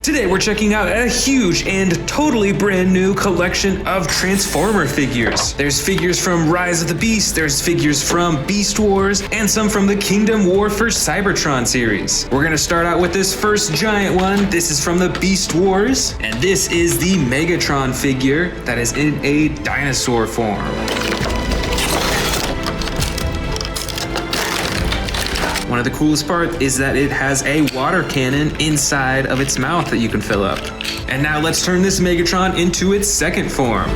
Today we're checking out a huge and totally brand new collection of Transformer figures. There's figures from Rise of the Beast, there's figures from Beast Wars, and some from the Kingdom War for Cybertron series. We're gonna start out with this first giant one. This is from the Beast Wars, and this is the Megatron figure that is in a dinosaur form. One of the coolest parts is that it has a water cannon inside of its mouth that you can fill up. And now let's turn this Megatron into its second form.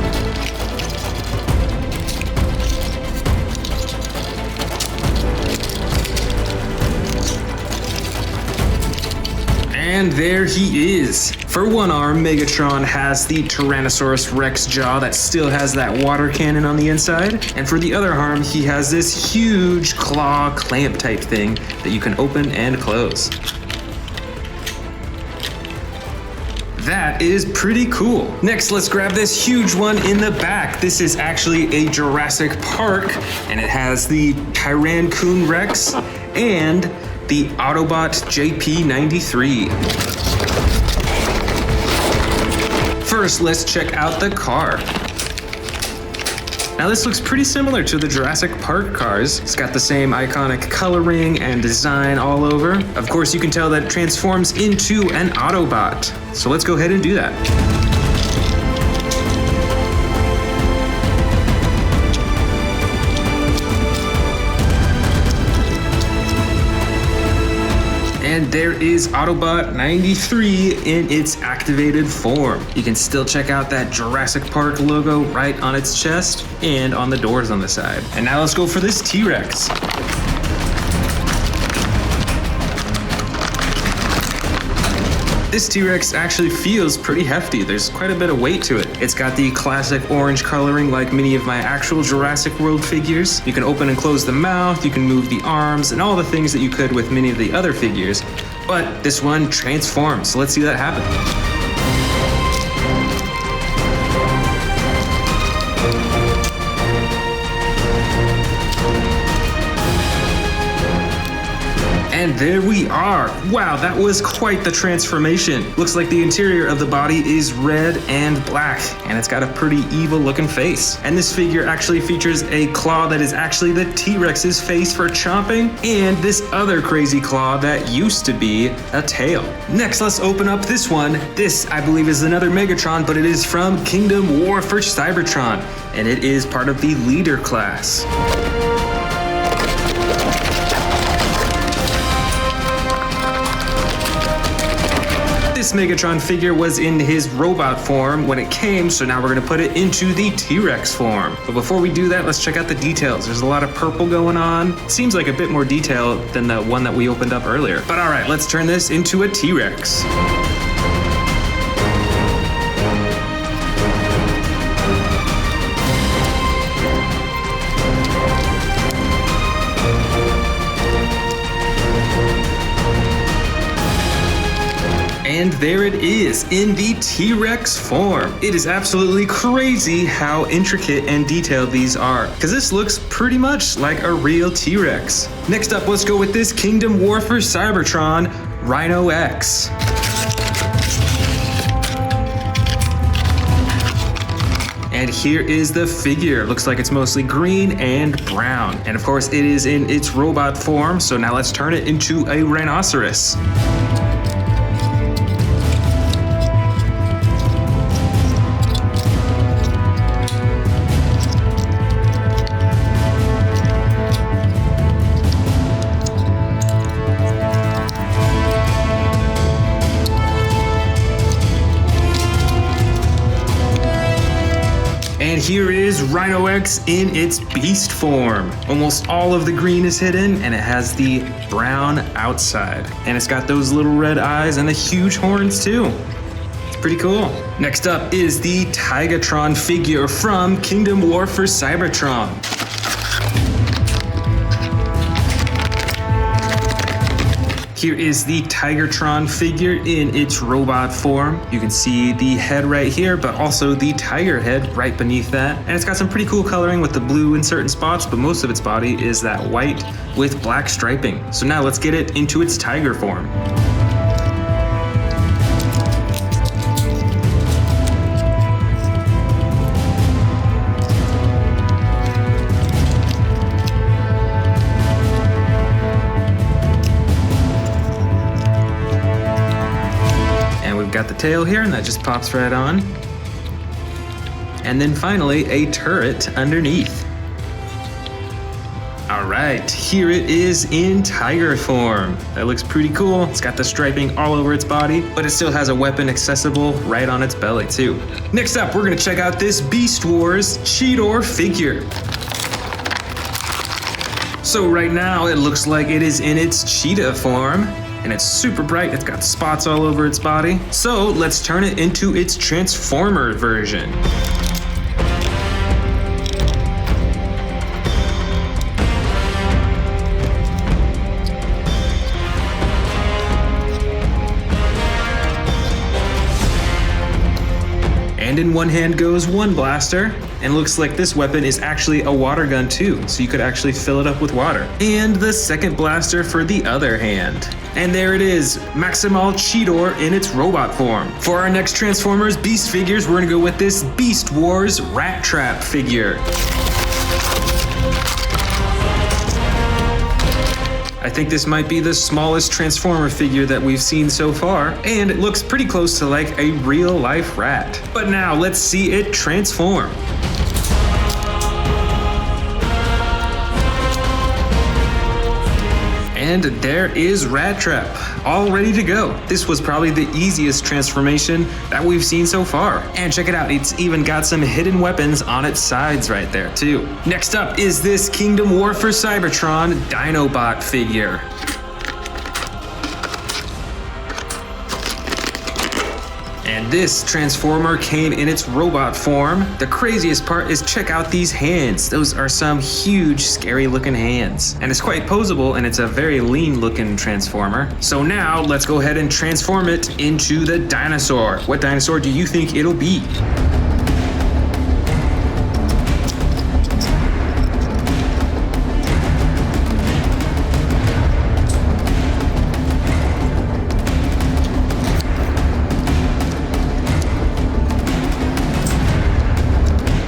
And there he is. For one arm, Megatron has the Tyrannosaurus Rex jaw that still has that water cannon on the inside. And for the other arm, he has this huge claw clamp type thing that you can open and close. That is pretty cool. Next, let's grab this huge one in the back. This is actually a Jurassic Park, and it has the Tyrannosaurus Rex and the Autobot JP93. First, let's check out the car. Now this looks pretty similar to the Jurassic Park cars. It's got the same iconic coloring and design all over. Of course, you can tell that it transforms into an Autobot. So let's go ahead and do that. And there is Autobot 93 in its activated form. You can still check out that Jurassic Park logo right on its chest and on the doors on the side. And now let's go for this T-Rex. This T-Rex actually feels pretty hefty. There's quite a bit of weight to it. It's got the classic orange coloring like many of my actual Jurassic World figures. You can open and close the mouth, you can move the arms, and all the things that you could with many of the other figures. But this one transforms, so let's see that happen. And there we are. Wow, that was quite the transformation. Looks like the interior of the body is red and black, and it's got a pretty evil looking face. And this figure actually features a claw that is actually the T-Rex's face for chomping, and this other crazy claw that used to be a tail. Next, let's open up this one. This, I believe, is another Megatron, but it is from Kingdom War for Cybertron, and it is part of the leader class. This Megatron figure was in his robot form when it came, so now we're gonna put it into the T-Rex form. But before we do that, let's check out the details. There's a lot of purple going on. Seems like a bit more detail than the one that we opened up earlier. But all right, let's turn this into a T-Rex. And there it is, in the T-Rex form. It is absolutely crazy how intricate and detailed these are, because this looks pretty much like a real T-Rex. Next up, let's go with this Kingdom War for Cybertron Rhino X. And here is the figure. Looks like it's mostly green and brown. And of course, it is in its robot form, so now let's turn it into a rhinoceros. And here is Rhino X in its beast form. Almost all of the green is hidden, and it has the brown outside. And it's got those little red eyes and the huge horns too. It's pretty cool. Next up is the Tigatron figure from Kingdom War for Cybertron. Here is the Tigatron figure in its robot form. You can see the head right here, but also the tiger head right beneath that. And it's got some pretty cool coloring with the blue in certain spots, but most of its body is that white with black striping. So now let's get it into its tiger form. And we've got the tail here, and that just pops right on. And then finally, a turret underneath. All right, here it is in tiger form. That looks pretty cool. It's got the striping all over its body, but it still has a weapon accessible right on its belly too. Next up, we're gonna check out this Beast Wars Cheetor figure. So right now, it looks like it is in its cheetah form, and it's super bright. It's got spots all over its body. So let's turn it into its Transformer version. And in one hand goes one blaster, and it looks like this weapon is actually a water gun too, so you could actually fill it up with water. And the second blaster for the other hand. And there it is, Maximal Cheetor in its robot form. For our next Transformers Beast figures, we're gonna go with this Beast Wars Rat Trap figure. I think this might be the smallest Transformer figure that we've seen so far, and it looks pretty close to like a real life rat. But now let's see it transform. And there is Rat Trap, all ready to go. This was probably the easiest transformation that we've seen so far. And check it out, it's even got some hidden weapons on its sides right there too. Next up is this Kingdom War for Cybertron Dinobot figure. And this Transformer came in its robot form. The craziest part is check out these hands. Those are some huge, scary looking hands. And it's quite poseable, and it's a very lean looking Transformer. So now let's go ahead and transform it into the Dinosaur. What dinosaur do you think it'll be?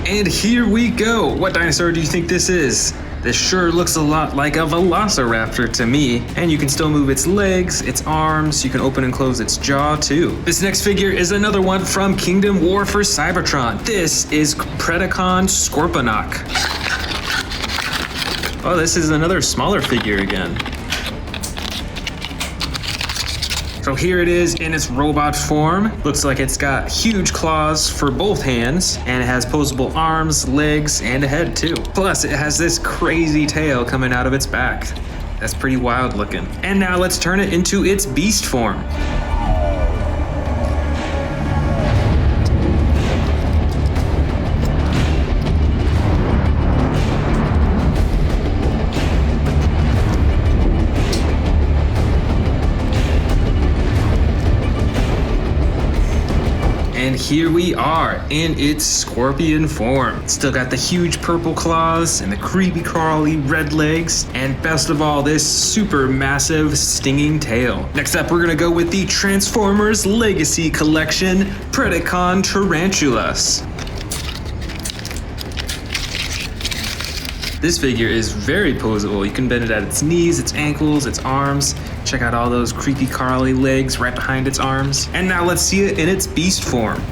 And here we go. What dinosaur do you think this is? This sure looks a lot like a velociraptor to me. And you can still move its legs, its arms, you can open and close its jaw too. This next figure is another one from Kingdom War for Cybertron. This is Predacon Scorponok. Oh, this is another smaller figure again. So here it is in its robot form. Looks like it's got huge claws for both hands, and it has posable arms, legs, and a head too. Plus, it has this crazy tail coming out of its back. That's pretty wild looking. And now let's turn it into its beast form. And here we are in its scorpion form. Still got the huge purple claws and the creepy crawly red legs, and best of all, this super massive stinging tail. Next up, we're gonna go with the Transformers Legacy Collection Predacon Tarantulas. This figure is very poseable. You can bend it at its knees, its ankles, its arms. Check out all those creepy crawly legs right behind its arms. And now let's see it in its beast form.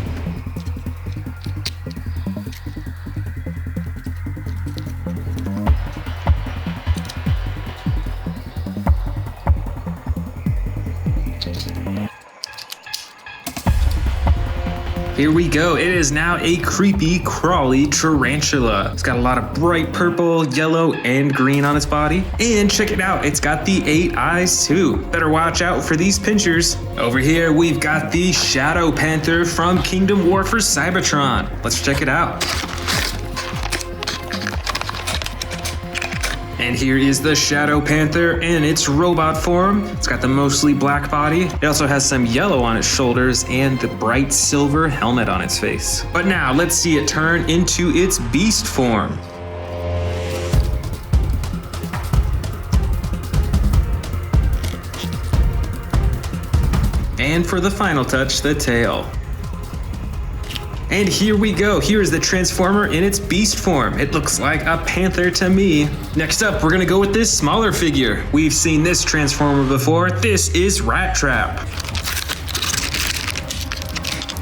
Here we go. It is now a creepy, crawly tarantula. It's got a lot of bright purple, yellow, and green on its body. And check it out, it's got the 8 eyes too. Better watch out for these pinchers. Over here, we've got the Shadow Panther from Kingdom War for Cybertron. Let's check it out. And here is the Shadow Panther in its robot form. It's got the mostly black body. It also has some yellow on its shoulders and the bright silver helmet on its face. But now let's see it turn into its beast form. And for the final touch, the tail. And here we go. Here is the Transformer in its beast form. It looks like a panther to me. Next up, we're gonna go with this smaller figure. We've seen this Transformer before. This is Rat Trap.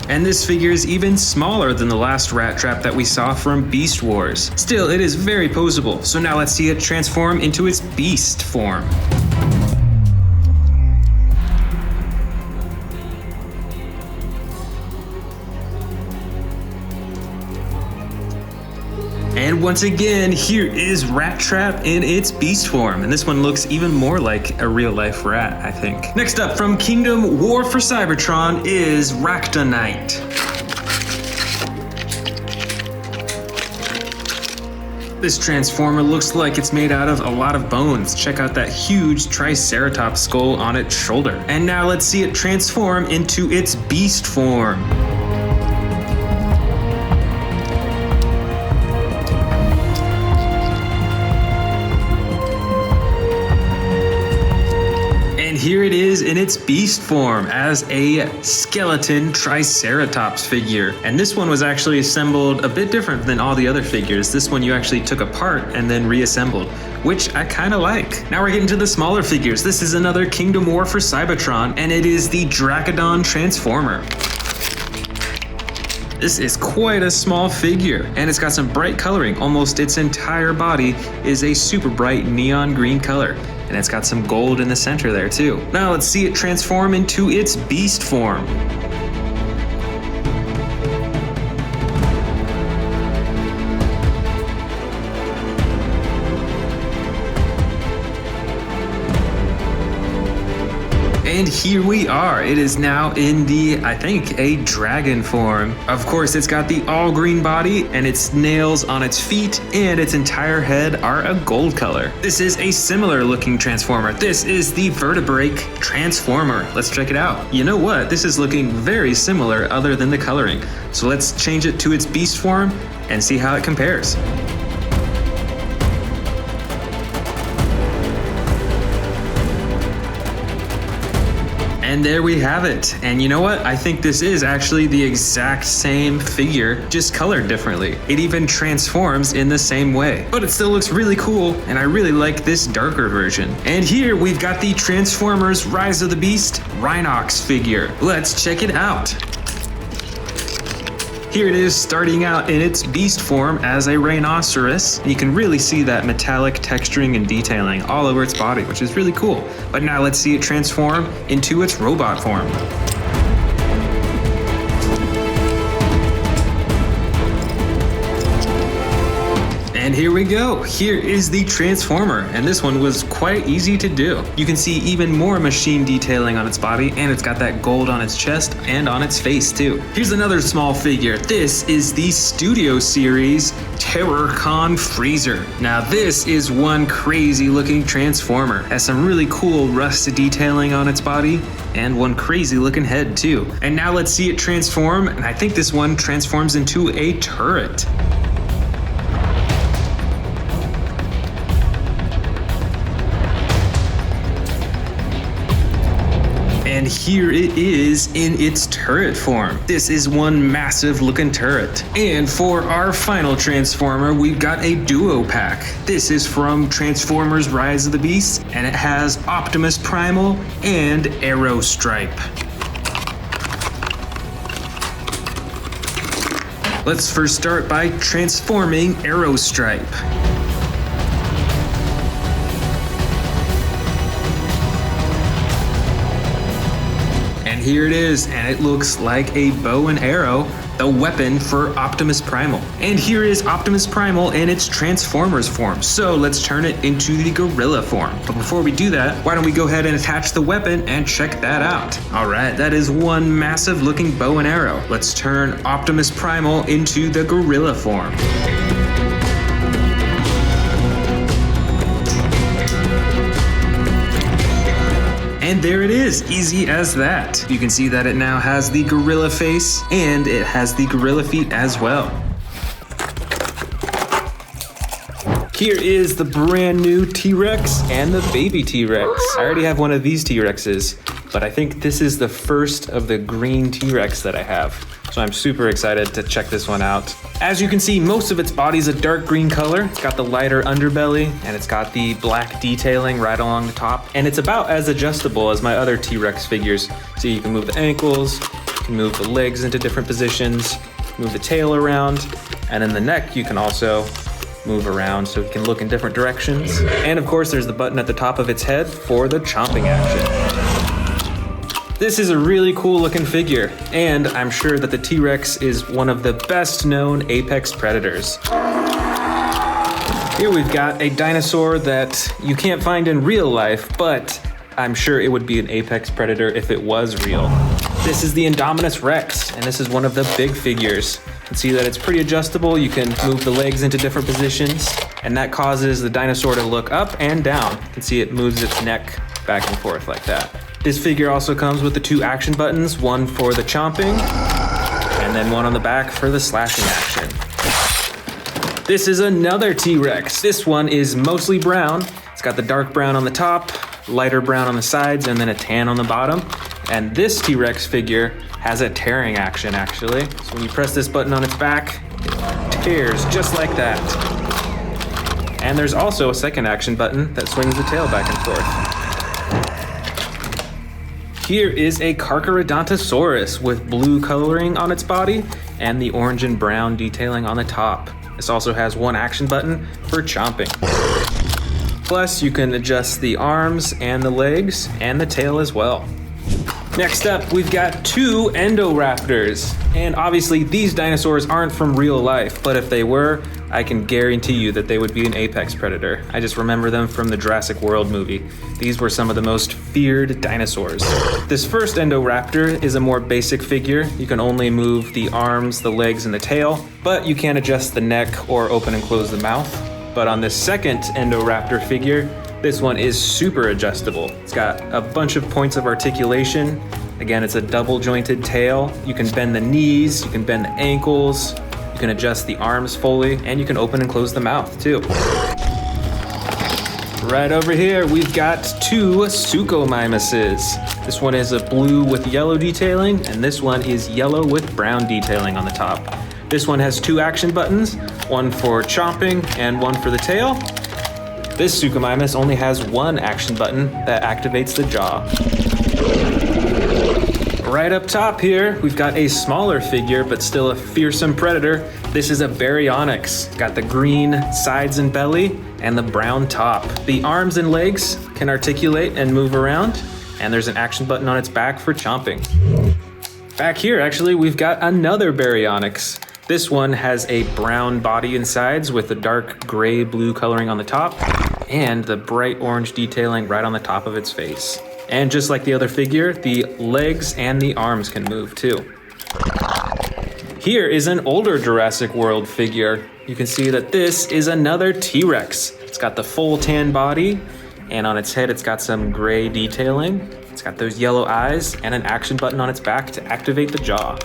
And this figure is even smaller than the last rat trap that we saw from Beast Wars. Still, it is very poseable, so now let's see it transform into its beast form. And once again, here is Rat Trap in its beast form. And this one looks even more like a real life rat, I think. Next up from Kingdom War for Cybertron is Ractonite. This transformer looks like it's made out of a lot of bones. Check out that huge Triceratops skull on its shoulder. And now let's see it transform into its beast form. Here it is in its beast form as a skeleton Triceratops figure. And this one was actually assembled a bit different than all the other figures. This one you actually took apart and then reassembled, which I kind of like. Now we're getting to the smaller figures. This is another Kingdom War for Cybertron, and it is the Dracodon Transformer. This is quite a small figure, and it's got some bright coloring. Almost its entire body is a super bright neon green color. And it's got some gold in the center there too. Now let's see it transform into its beast form. And here we are. It is now in the, I think, a dragon form. Of course, it's got the all green body and its nails on its feet and its entire head are a gold color. This is a similar looking transformer. This is the Vertebrake Transformer. Let's check it out. You know what? This is looking very similar other than the coloring. So let's change it to its beast form and see how it compares. And there we have it. And you know what? I think this is actually the exact same figure, just colored differently. It even transforms in the same way. But it still looks really cool, and I really like this darker version. And here we've got the Transformers Rise of the Beast Rhinox figure. Let's check it out. Here it is starting out in its beast form as a rhinoceros. You can really see that metallic texturing and detailing all over its body, which is really cool. But now let's see it transform into its robot form. And here we go. Here is the Transformer, and this one was quite easy to do. You can see even more machine detailing on its body, and it's got that gold on its chest and on its face too. Here's another small figure. This is the Studio Series Terrorcon Freezer. Now this is one crazy looking Transformer. Has some really cool rust detailing on its body, and one crazy looking head too. And now let's see it transform, and I think this one transforms into a turret. And here it is in its turret form. This is one massive looking turret. And for our final Transformer, we've got a duo pack. This is from Transformers Rise of the Beast, and it has Optimus Primal and Arrow Stripe. Let's first start by transforming Arrow Stripe. Here it is, and it looks like a bow and arrow, the weapon for Optimus Primal. And here is Optimus Primal in its Transformers form. So let's turn it into the gorilla form. But before we do that, why don't we go ahead and attach the weapon and check that out. All right, that is one massive looking bow and arrow. Let's turn Optimus Primal into the gorilla form. And there it is, easy as that. You can see that it now has the gorilla face and it has the gorilla feet as well. Here is the brand new T-Rex and the baby T-Rex. I already have one of these T-Rexes, but I think this is the first of the green T-Rex that I have. So I'm super excited to check this one out. As you can see, most of its body is a dark green color. It's got the lighter underbelly, and it's got the black detailing right along the top. And it's about as adjustable as my other T-Rex figures. So you can move the ankles, You can move the legs into different positions, move the tail around, and then the neck you can also move around so it can look in different directions. And of course, there's the button at the top of its head for the chomping action. This is a really cool looking figure, and I'm sure that the T-Rex is one of the best known apex predators. Here we've got a dinosaur that you can't find in real life, but I'm sure it would be an apex predator if it was real. This is the Indominus Rex, and this is one of the big figures. You can see that it's pretty adjustable. You can move the legs into different positions, and that causes the dinosaur to look up and down. You can see it moves its neck back and forth like that. This figure also comes with the 2 action buttons, one for the chomping, and then one on the back for the slashing action. This is another T-Rex. This one is mostly brown. It's got the dark brown on the top, lighter brown on the sides, and then a tan on the bottom. And this T-Rex figure has a tearing action, actually. So when you press this button on its back, it tears just like that. And there's also a second action button that swings the tail back and forth. Here is a Carcharodontosaurus with blue coloring on its body and the orange and brown detailing on the top. This also has one action button for chomping. Plus, you can adjust the arms and the legs and the tail as well. Next up, we've got 2 Endoraptors. And obviously, these dinosaurs aren't from real life, but if they were, I can guarantee you that they would be an apex predator. I just remember them from the Jurassic World movie. These were some of the most feared dinosaurs. This first Endoraptor is a more basic figure. You can only move the arms, the legs, and the tail, but you can't adjust the neck or open and close the mouth. But on this second Endoraptor figure, this one is super adjustable. It's got a bunch of points of articulation. Again, it's a double jointed tail. You can bend the knees, you can bend the ankles, you can adjust the arms fully, and you can open and close the mouth too. Right over here, we've got 2 Suchomimuses. This one is a blue with yellow detailing, and this one is yellow with brown detailing on the top. This one has 2 action buttons, one for chomping and one for the tail. This Suchomimus only has 1 action button that activates the jaw. Right up top here, we've got a smaller figure, but still a fearsome predator. This is a Baryonyx. Got the green sides and belly and the brown top. The arms and legs can articulate and move around, and there's an action button on its back for chomping. Back here, actually, we've got another Baryonyx. This one has a brown body and sides with the dark gray blue coloring on the top and the bright orange detailing right on the top of its face. And just like the other figure, the legs and the arms can move too. Here is an older Jurassic World figure. You can see that this is another T-Rex. It's got the full tan body, and on its head it's got some gray detailing. It's got those yellow eyes and an action button on its back to activate the jaw.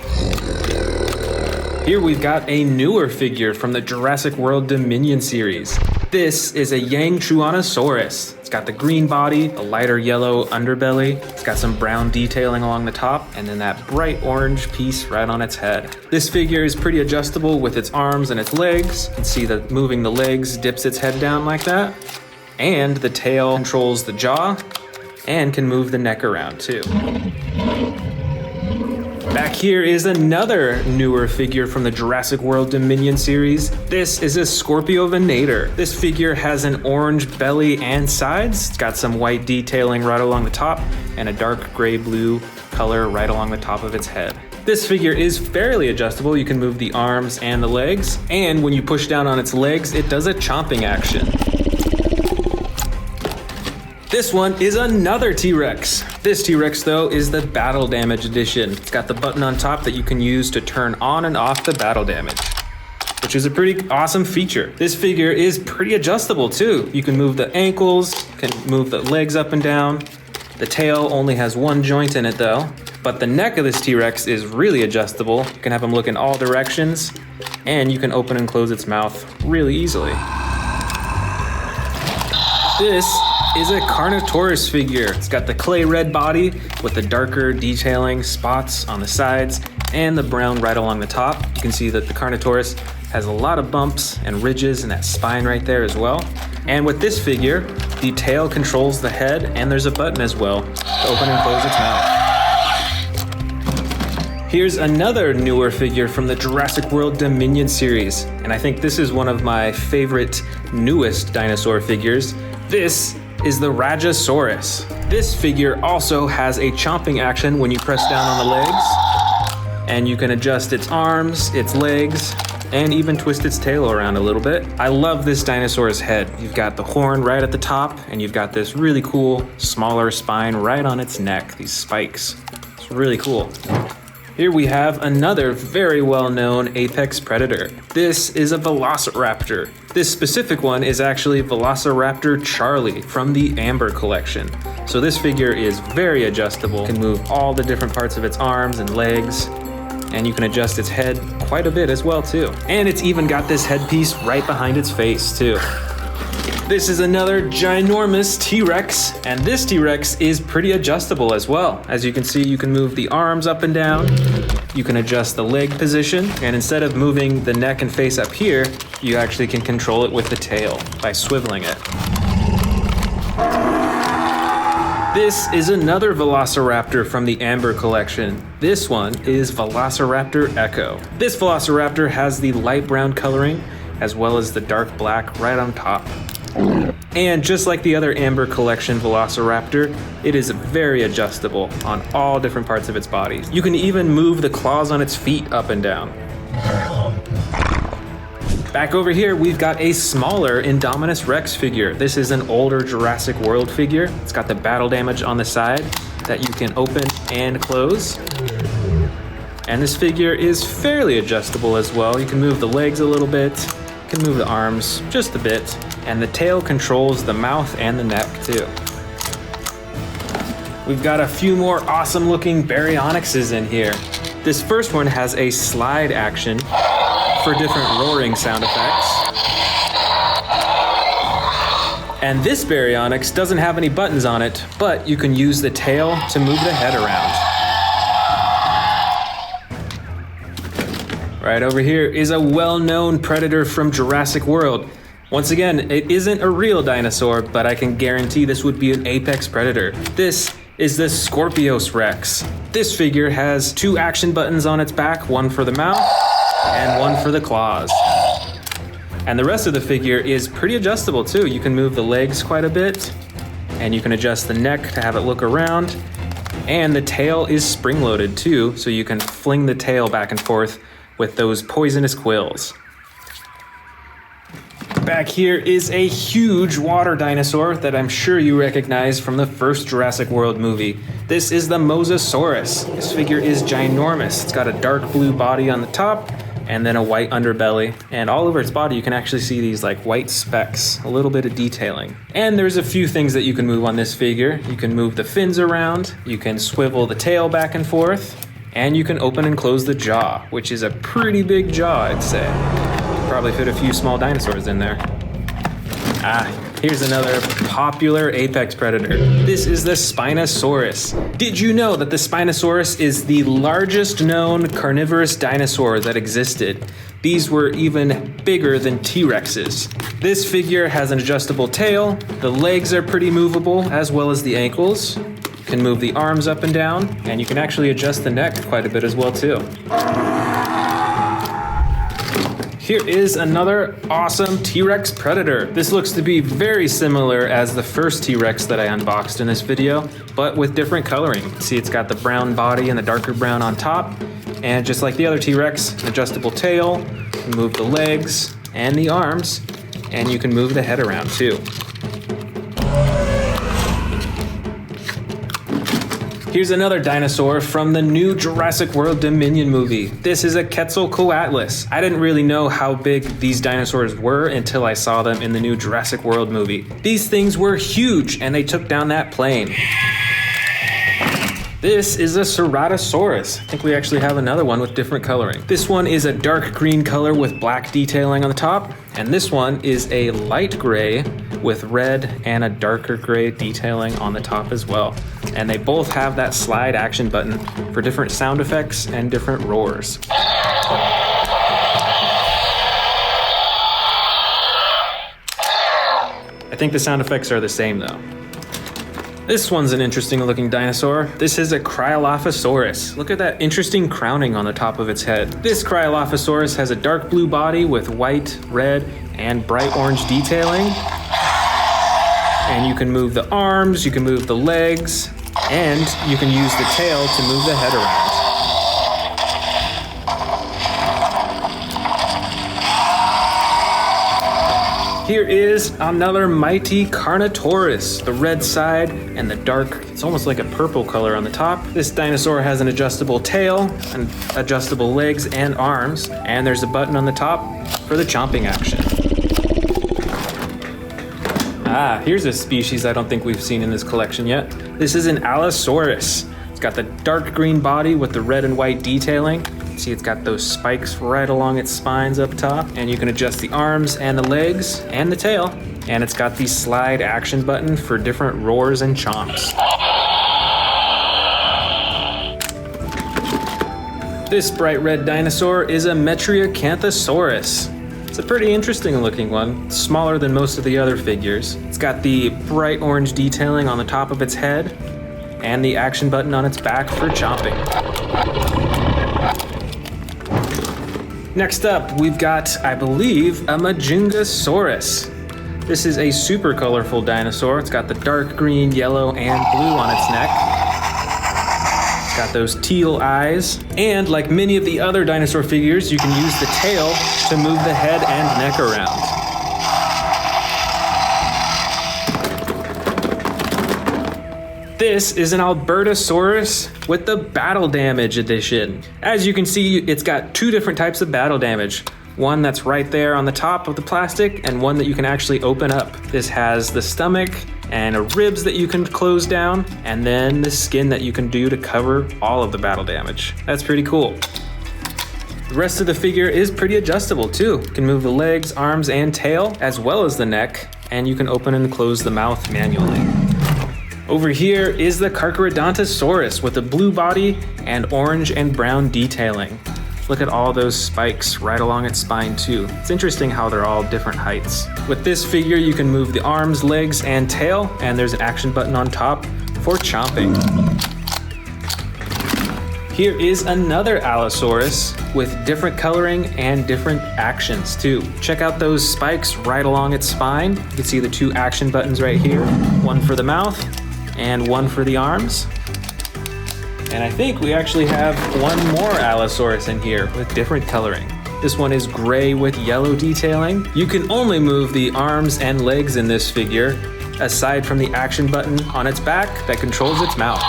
Here we've got a newer figure from the Jurassic World Dominion series. This is a Yangchuanosaurus. It's got the green body, a lighter yellow underbelly. It's got some brown detailing along the top, and then that bright orange piece right on its head. This figure is pretty adjustable with its arms and its legs. You can see that moving the legs dips its head down like that. And the tail controls the jaw and can move the neck around too. Back here is another newer figure from the Jurassic World Dominion series. This is a Scorpiovenator. This figure has an orange belly and sides. It's got some white detailing right along the top and a dark gray-blue color right along the top of its head. This figure is fairly adjustable. You can move the arms and the legs, and when you push down on its legs, it does a chomping action. This one is another T-Rex. This T-Rex, though, is the Battle Damage Edition. It's got the button on top that you can use to turn on and off the battle damage, which is a pretty awesome feature. This figure is pretty adjustable, too. You can move the ankles, can move the legs up and down. The tail only has 1 joint in it, though. But the neck of this T-Rex is really adjustable. You can have him look in all directions, and you can open and close its mouth really easily. This is a Carnotaurus figure. It's got the clay red body with the darker detailing spots on the sides and the brown right along the top. You can see that the Carnotaurus has a lot of bumps and ridges and that spine right there as well. And with this figure, the tail controls the head, and there's a button as well to open and close its mouth. Here's another newer figure from the Jurassic World Dominion series, and I think this is one of my favorite newest dinosaur figures. This is the Rajasaurus. This figure also has a chomping action when you press down on the legs, and you can adjust its arms, its legs, and even twist its tail around a little bit. I love this dinosaur's head. You've got the horn right at the top, and you've got this really cool, smaller spine right on its neck, these spikes. It's really cool. Here we have another very well-known apex predator. This is a Velociraptor. This specific one is actually Velociraptor Charlie from the Amber collection. So this figure is very adjustable, can move all the different parts of its arms and legs, and you can adjust its head quite a bit as well too. And it's even got this headpiece right behind its face too. This is another ginormous T-Rex, and this T-Rex is pretty adjustable as well. As you can see, you can move the arms up and down, you can adjust the leg position, and instead of moving the neck and face up here, you actually can control it with the tail by swiveling it. This is another Velociraptor from the Amber collection. This one is Velociraptor Echo. This Velociraptor has the light brown coloring as well as the dark black right on top. And just like the other Amber collection Velociraptor, it is very adjustable on all different parts of its body. You can even move the claws on its feet up and down. Back over here, we've got a smaller Indominus Rex figure. This is an older Jurassic World figure. It's got the battle damage on the side that you can open and close. And this figure is fairly adjustable as well. You can move the legs a little bit, you can move the arms just a bit, and the tail controls the mouth and the neck too. We've got a few more awesome looking Baryonyxes in here. This first one has a slide action for different roaring sound effects. And this Baryonyx doesn't have any buttons on it, but you can use the tail to move the head around. Right over here is a well-known predator from Jurassic World. Once again, it isn't a real dinosaur, but I can guarantee this would be an apex predator. This is the Scorpius Rex. This figure has 2 action buttons on its back, one for the mouth and one for the claws. And the rest of the figure is pretty adjustable too. You can move the legs quite a bit, and you can adjust the neck to have it look around. And the tail is spring-loaded too, so you can fling the tail back and forth with those poisonous quills. Back here is a huge water dinosaur that I'm sure you recognize from the first Jurassic World movie. This is the Mosasaurus. This figure is ginormous. It's got a dark blue body on the top and then a white underbelly. And all over its body you can actually see these like white specks, a little bit of detailing. And there's a few things that you can move on this figure. You can move the fins around, you can swivel the tail back and forth, and you can open and close the jaw, which is a pretty big jaw, I'd say. Probably fit a few small dinosaurs in there. Here's another popular apex predator. This is the Spinosaurus. Did you know that the Spinosaurus is the largest known carnivorous dinosaur that existed? These were even bigger than T-Rexes. This figure has an adjustable tail, the legs are pretty movable, as well as the ankles. You can move the arms up and down, and you can actually adjust the neck quite a bit as well too. Here is another awesome T-Rex predator. This looks to be very similar as the first T-Rex that I unboxed in this video, but with different coloring. See, it's got the brown body and the darker brown on top, and just like the other T-Rex, an adjustable tail, you can move the legs and the arms, and you can move the head around too. Here's another dinosaur from the new Jurassic World Dominion movie. This is a Quetzalcoatlus. I didn't really know how big these dinosaurs were until I saw them in the new Jurassic World movie. These things were huge, and they took down that plane. This is a Ceratosaurus. I think we actually have another one with different coloring. This one is a dark green color with black detailing on the top, and this one is a light gray with red and a darker gray detailing on the top as well. And they both have that slide action button for different sound effects and different roars. I think the sound effects are the same though. This one's an interesting looking dinosaur. This is a Cryolophosaurus. Look at that interesting crowning on the top of its head. This Cryolophosaurus has a dark blue body with white, red, and bright orange detailing. And you can move the arms, you can move the legs, and you can use the tail to move the head around. Here is another mighty Carnotaurus, the red side and the dark, it's almost like a purple color on the top. This dinosaur has an adjustable tail and adjustable legs and arms, and there's a button on the top for the chomping action. Here's a species I don't think we've seen in this collection yet. This is an Allosaurus. It's got the dark green body with the red and white detailing. See, it's got those spikes right along its spines up top, and you can adjust the arms and the legs and the tail. And it's got the slide action button for different roars and chomps. This bright red dinosaur is a Metriacanthosaurus. It's a pretty interesting looking one. It's smaller than most of the other figures. It's got the bright orange detailing on the top of its head and the action button on its back for chomping. Next up, we've got, I believe, a Majungasaurus. This is a super colorful dinosaur. It's got the dark green, yellow, and blue on its neck. It's got those teal eyes. And like many of the other dinosaur figures, you can use the tail to move the head and neck around. This is an Albertosaurus with the Battle Damage edition. As you can see, it's got two different types of battle damage. One that's right there on the top of the plastic, and one that you can actually open up. This has the stomach and ribs that you can close down, and then the skin that you can do to cover all of the battle damage. That's pretty cool. The rest of the figure is pretty adjustable too. You can move the legs, arms, and tail, as well as the neck, and you can open and close the mouth manually. Over here is the Carcharodontosaurus with a blue body and orange and brown detailing. Look at all those spikes right along its spine too. It's interesting how they're all different heights. With this figure, you can move the arms, legs, and tail, and there's an action button on top for chomping. Here is another Allosaurus with different coloring and different actions too. Check out those spikes right along its spine. You can see the two action buttons right here, one for the mouth and one for the arms. And I think we actually have one more Allosaurus in here with different coloring. This one is gray with yellow detailing. You can only move the arms and legs in this figure, aside from the action button on its back that controls its mouth.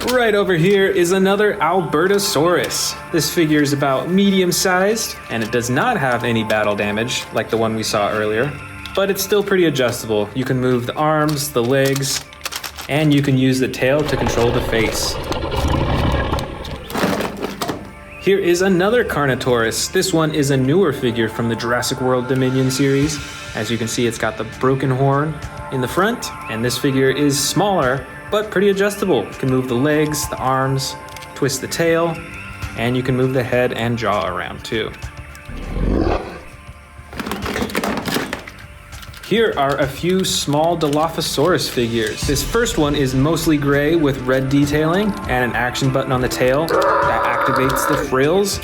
Right over here is another Albertosaurus. This figure is about medium sized, and it does not have any battle damage like the one we saw earlier, but it's still pretty adjustable. You can move the arms, the legs, and you can use the tail to control the face. Here is another Carnotaurus. This one is a newer figure from the Jurassic World Dominion series. As you can see, it's got the broken horn in the front, and this figure is smaller, but pretty adjustable. You can move the legs, the arms, twist the tail, and you can move the head and jaw around too. Here are a few small Dilophosaurus figures. This first one is mostly gray with red detailing and an action button on the tail that activates the frills.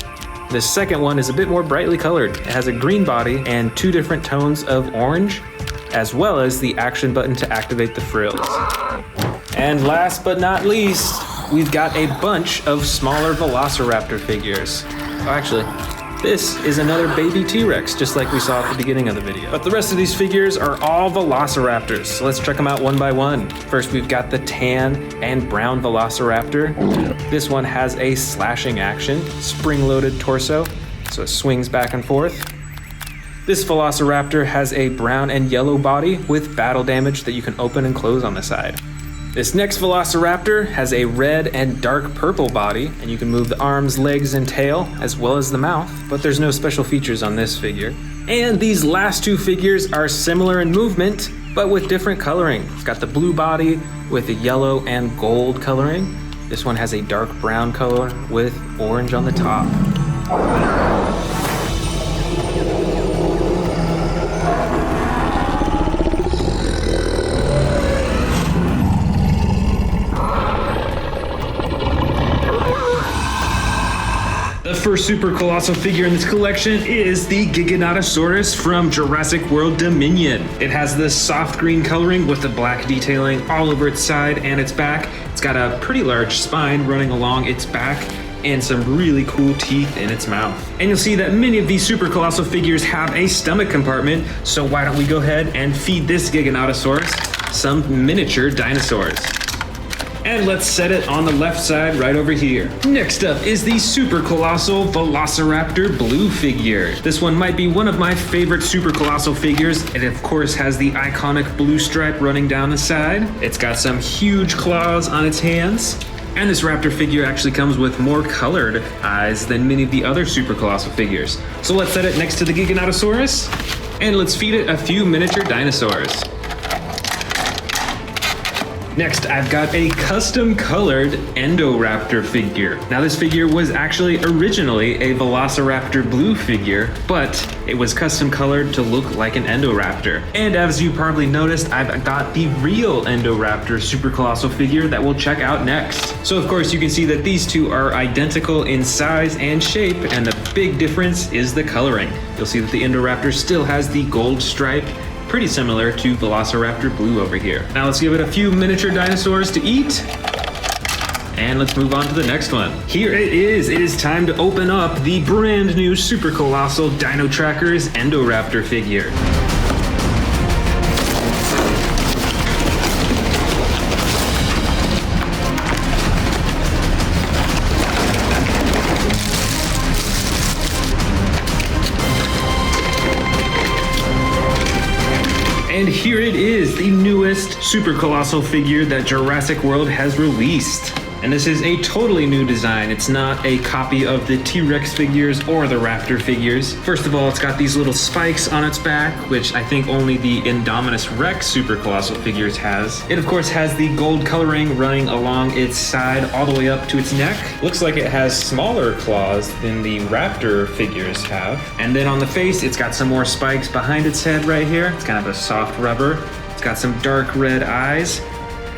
The second one is a bit more brightly colored. It has a green body and two different tones of orange, as well as the action button to activate the frills. And last but not least, we've got a bunch of smaller Velociraptor figures. Oh, actually, this is another baby T-Rex, just like we saw at the beginning of the video. But the rest of these figures are all Velociraptors, so let's check them out one by one. First, we've got the tan and brown Velociraptor. This one has a slashing action, spring-loaded torso, so it swings back and forth. This Velociraptor has a brown and yellow body with battle damage that you can open and close on the side. This next Velociraptor has a red and dark purple body, and you can move the arms, legs, and tail, as well as the mouth, but there's no special features on this figure. And these last two figures are similar in movement, but with different coloring. It's got the blue body with the yellow and gold coloring. This one has a dark brown color with orange on the top. first super colossal figure in this collection is the Giganotosaurus from Jurassic World Dominion. It has this soft green coloring with the black detailing all over its side and its back. It's got a pretty large spine running along its back and some really cool teeth in its mouth. And you'll see that many of these super colossal figures have a stomach compartment, so why don't we go ahead and feed this Giganotosaurus some miniature dinosaurs. And let's set it on the left side right over here. Next up is the super colossal Velociraptor blue figure. This one might be one of my favorite super colossal figures. It of course has the iconic blue stripe running down the side. It's got some huge claws on its hands. And this raptor figure actually comes with more colored eyes than many of the other super colossal figures. So let's set it next to the Giganotosaurus and let's feed it a few miniature dinosaurs. Next, I've got a custom colored Endoraptor figure. Now this figure was actually originally a Velociraptor blue figure, but it was custom colored to look like an Endoraptor. And as you probably noticed, I've got the real Endoraptor super colossal figure that we'll check out next. So of course you can see that these two are identical in size and shape, and the big difference is the coloring. You'll see that the Endoraptor still has the gold stripe, pretty similar to Velociraptor blue over here. Now let's give it a few miniature dinosaurs to eat. And let's move on to the next one. Here it is. It is time to open up the brand new super colossal Dino Trackers Endoraptor figure. And here it is, the newest super colossal figure that Jurassic World has released. And this is a totally new design. It's not a copy of the T-Rex figures or the Raptor figures. First of all, it's got these little spikes on its back, which I think only the Indominus Rex super colossal figures has. It of course has the gold coloring running along its side all the way up to its neck. Looks like it has smaller claws than the Raptor figures have. And then on the face, it's got some more spikes behind its head right here. It's kind of a soft rubber. It's got some dark red eyes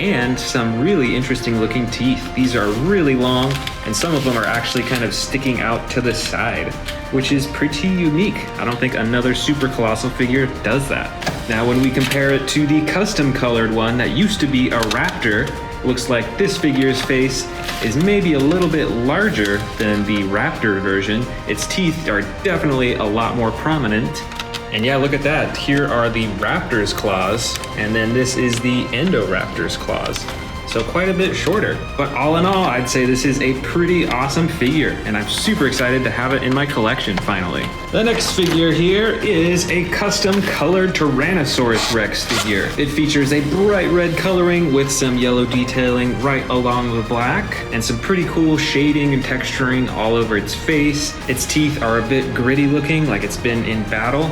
and some really interesting looking teeth. These are really long, and some of them are actually kind of sticking out to the side, which is pretty unique. I don't think another super colossal figure does that. Now when we compare it to the custom colored one that used to be a raptor, looks like this figure's face is maybe a little bit larger than the raptor version. Its teeth are definitely a lot more prominent. And yeah, look at that. Here are the raptor's claws, and then this is the Endoraptor's claws. So quite a bit shorter. But all in all, I'd say this is a pretty awesome figure, and I'm super excited to have it in my collection finally. The next figure here is a custom colored Tyrannosaurus Rex figure. It features a bright red coloring with some yellow detailing right along the black, and some pretty cool shading and texturing all over its face. Its teeth are a bit gritty looking, like it's been in battle.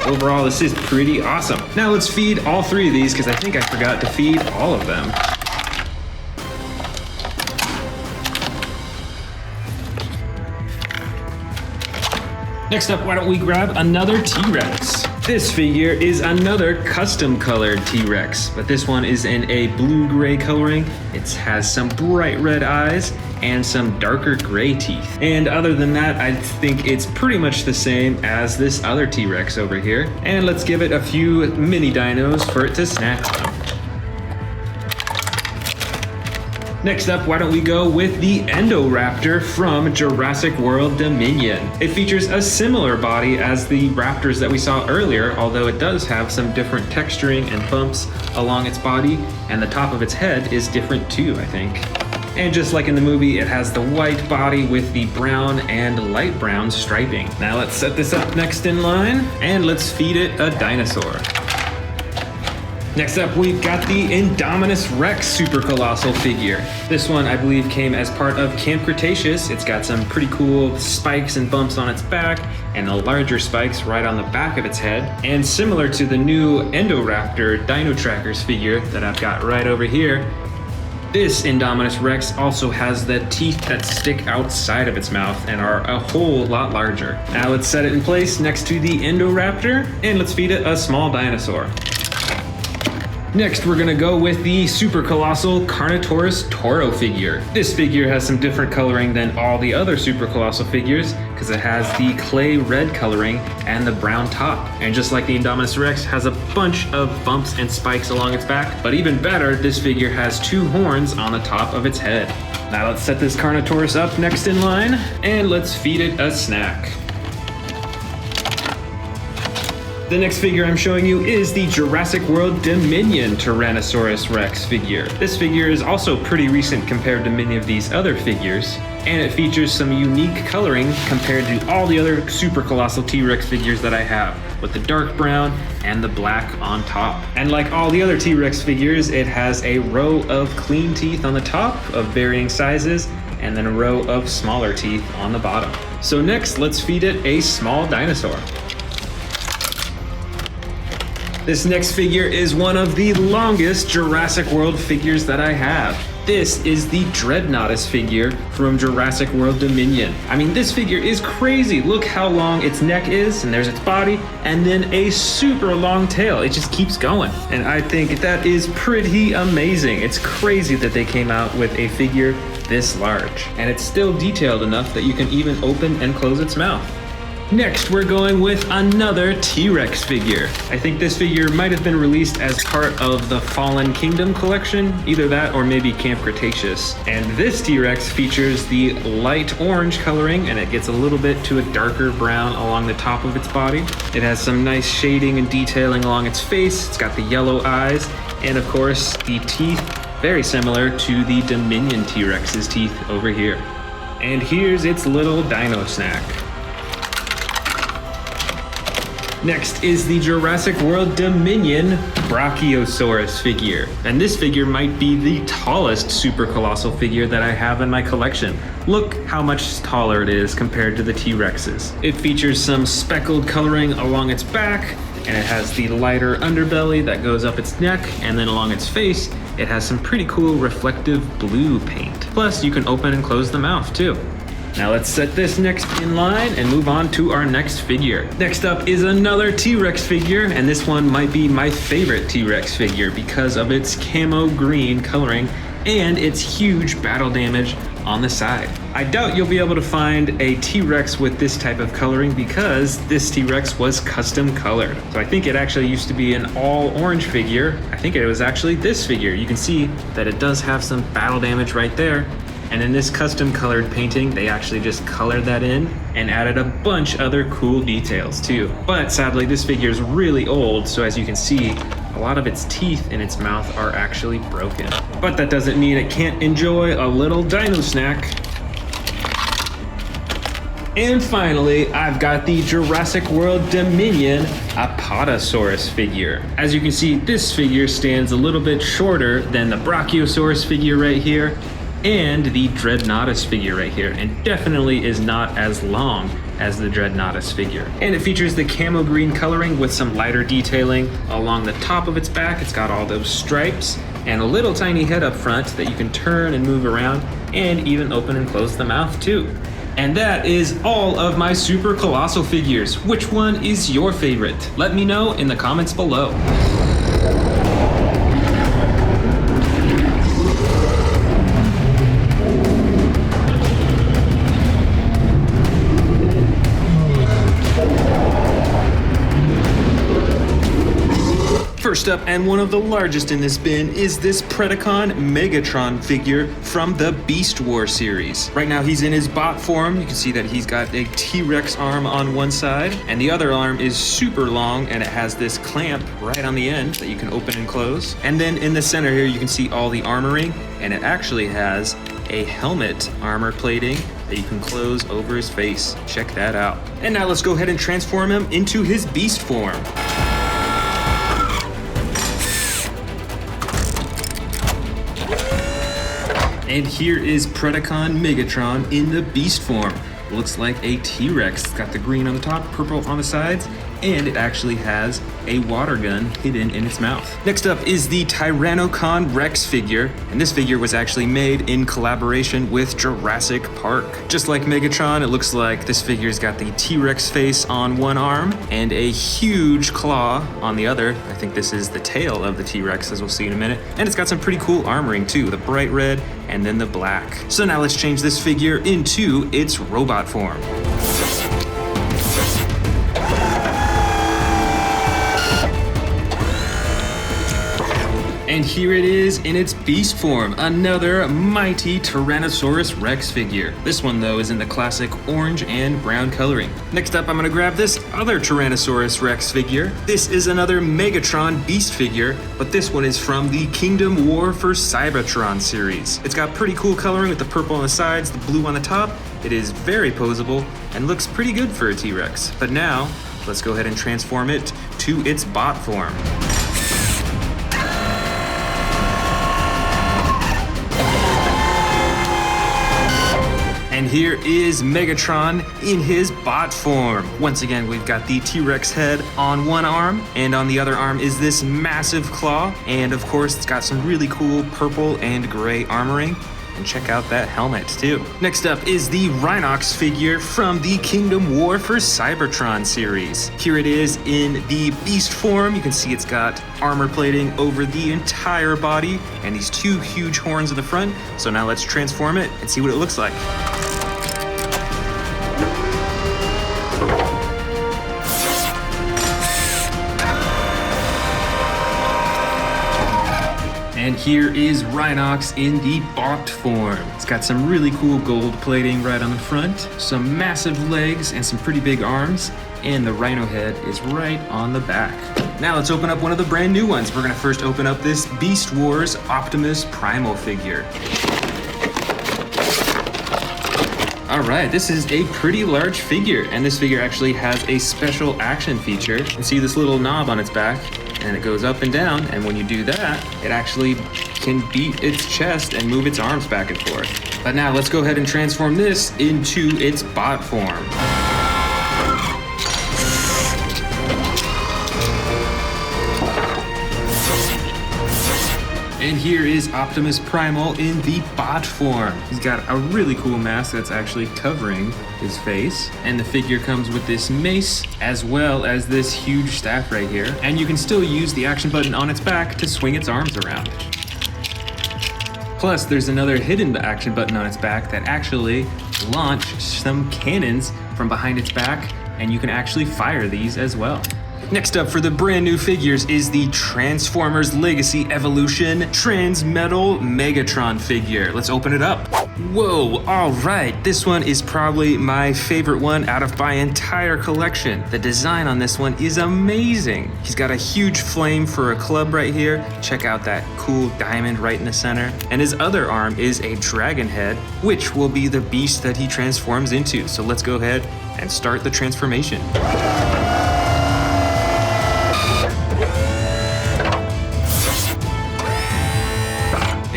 Overall, this is pretty awesome. Now let's feed all three of these, because I think I forgot to feed all of them. Next up, why don't we grab another T-Rex? This figure is another custom colored T-Rex, but this one is in a blue-gray coloring. It has some bright red eyes and some darker gray teeth. And other than that, I think it's pretty much the same as this other T-Rex over here. And let's give it a few mini dinos for it to snack on. Next up, why don't we go with the Endoraptor from Jurassic World Dominion. It features a similar body as the raptors that we saw earlier, although it does have some different texturing and bumps along its body, and the top of its head is different too, I think. And just like in the movie, it has the white body with the brown and light brown striping. Now let's set this up next in line, and let's feed it a dinosaur. Next up, we've got the Indominus Rex super colossal figure. This one, I believe, came as part of Camp Cretaceous. It's got some pretty cool spikes and bumps on its back, and the larger spikes right on the back of its head. And similar to the new Endoraptor Dino Trackers figure that I've got right over here, this Indominus Rex also has the teeth that stick outside of its mouth and are a whole lot larger. Now let's set it in place next to the Endoraptor, and let's feed it a small dinosaur. Next, we're gonna go with the super colossal Carnotaurus Toro figure. This figure has some different coloring than all the other super colossal figures because it has the clay red coloring and the brown top. And just like the Indominus Rex, has a bunch of bumps and spikes along its back. But even better, this figure has 2 horns on the top of its head. Now let's set this Carnotaurus up next in line and let's feed it a snack. The next figure I'm showing you is the Jurassic World Dominion Tyrannosaurus Rex figure. This figure is also pretty recent compared to many of these other figures, and it features some unique coloring compared to all the other super colossal T-Rex figures that I have, with the dark brown and the black on top. And like all the other T-Rex figures, it has a row of clean teeth on the top of varying sizes, and then a row of smaller teeth on the bottom. So next, let's feed it a small dinosaur. This next figure is one of the longest Jurassic World figures that I have. This is the Dreadnoughtus figure from Jurassic World Dominion. I mean, this figure is crazy. Look how long its neck is, and there's its body, and then a super long tail. It just keeps going. And I think that is pretty amazing. It's crazy that they came out with a figure this large. And it's still detailed enough that you can even open and close its mouth. Next, we're going with another T-Rex figure. I think this figure might have been released as part of the Fallen Kingdom collection, either that or maybe Camp Cretaceous. And this T-Rex features the light orange coloring, and it gets a little bit to a darker brown along the top of its body. It has some nice shading and detailing along its face. It's got the yellow eyes, and of course, the teeth, very similar to the Dominion T-Rex's teeth over here. And here's its little dino snack. Next is the Jurassic World Dominion Brachiosaurus figure. And this figure might be the tallest super colossal figure that I have in my collection. Look how much taller it is compared to the T-Rexes. It features some speckled coloring along its back, and it has the lighter underbelly that goes up its neck, and then along its face, it has some pretty cool reflective blue paint. Plus, you can open and close the mouth too. Now let's set this next in line and move on to our next figure. Next up is another T-Rex figure, and this one might be my favorite T-Rex figure because of its camo green coloring and its huge battle damage on the side. I doubt you'll be able to find a T-Rex with this type of coloring because this T-Rex was custom colored. So I think it actually used to be an all orange figure. I think it was actually this figure. You can see that it does have some battle damage right there. And in this custom colored painting, they actually just colored that in and added a bunch other cool details too. But sadly, this figure is really old, so as you can see, a lot of its teeth in its mouth are actually broken. But that doesn't mean it can't enjoy a little dino snack. And finally, I've got the Jurassic World Dominion Apatosaurus figure. As you can see, this figure stands a little bit shorter than the Brachiosaurus figure right here, and the Dreadnoughtus figure right here, and definitely is not as long as the Dreadnoughtus figure. And it features the camo green coloring with some lighter detailing along the top of its back. It's got all those stripes and a little tiny head up front that you can turn and move around and even open and close the mouth too. And that is all of my super colossal figures. Which one is your favorite? Let me know in the comments below. First up, and one of the largest in this bin, is this Predacon Megatron figure from the Beast War series. Right now he's in his bot form. You can see that he's got a T-Rex arm on one side, and the other arm is super long, and it has this clamp right on the end that you can open and close. And then in the center here, you can see all the armoring, and it actually has a helmet armor plating that you can close over his face. Check that out. And now let's go ahead and transform him into his beast form. And here is Predacon Megatron in the beast form. Looks like a T-Rex. It's got the green on the top, purple on the sides, and it actually has a water gun hidden in its mouth. Next up is the Tyrannosaurus Rex figure, and this figure was actually made in collaboration with Jurassic Park. Just like Megatron, it looks like this figure's got the T-Rex face on one arm and a huge claw on the other. I think this is the tail of the T-Rex, as we'll see in a minute. And it's got some pretty cool armoring too, the bright red and then the black. So now let's change this figure into its robot form. And here it is in its beast form, another mighty Tyrannosaurus Rex figure. This one though is in the classic orange and brown coloring. Next up, I'm gonna grab this other Tyrannosaurus Rex figure. This is another Megatron beast figure, but this one is from the Kingdom War for Cybertron series. It's got pretty cool coloring with the purple on the sides, the blue on the top. It is very poseable and looks pretty good for a T-Rex. But now, let's go ahead and transform it to its bot form. And here is Megatron in his bot form. Once again, we've got the T-Rex head on one arm, and on the other arm is this massive claw. And of course, it's got some really cool purple and gray armoring. And check out that helmet too. Next up is the Rhinox figure from the Kingdom War for Cybertron series. Here it is in the beast form. You can see it's got armor plating over the entire body and these two huge horns in the front. So now let's transform it and see what it looks like. And here is Rhinox in the bot form. It's got some really cool gold plating right on the front, some massive legs and some pretty big arms, and the rhino head is right on the back. Now let's open up one of the brand new ones. We're gonna first open up this Beast Wars Optimus Primal figure. All right, this is a pretty large figure, and this figure actually has a special action feature. You can see this little knob on its back, and it goes up and down, and when you do that, it actually can beat its chest and move its arms back and forth. But now let's go ahead and transform this into its bot form. And here is Optimus Primal in the bot form. He's got a really cool mask that's actually covering his face. And the figure comes with this mace as well as this huge staff right here. And you can still use the action button on its back to swing its arms around. Plus, there's another hidden action button on its back that actually launch some cannons from behind its back, and you can actually fire these as well. Next up for the brand new figures is the Transformers Legacy Evolution Transmetal Megatron figure. Let's open it up. Whoa, all right. This one is probably my favorite one out of my entire collection. The design on this one is amazing. He's got a huge flame for a club right here. Check out that cool diamond right in the center. And his other arm is a dragon head, which will be the beast that he transforms into. So let's go ahead and start the transformation.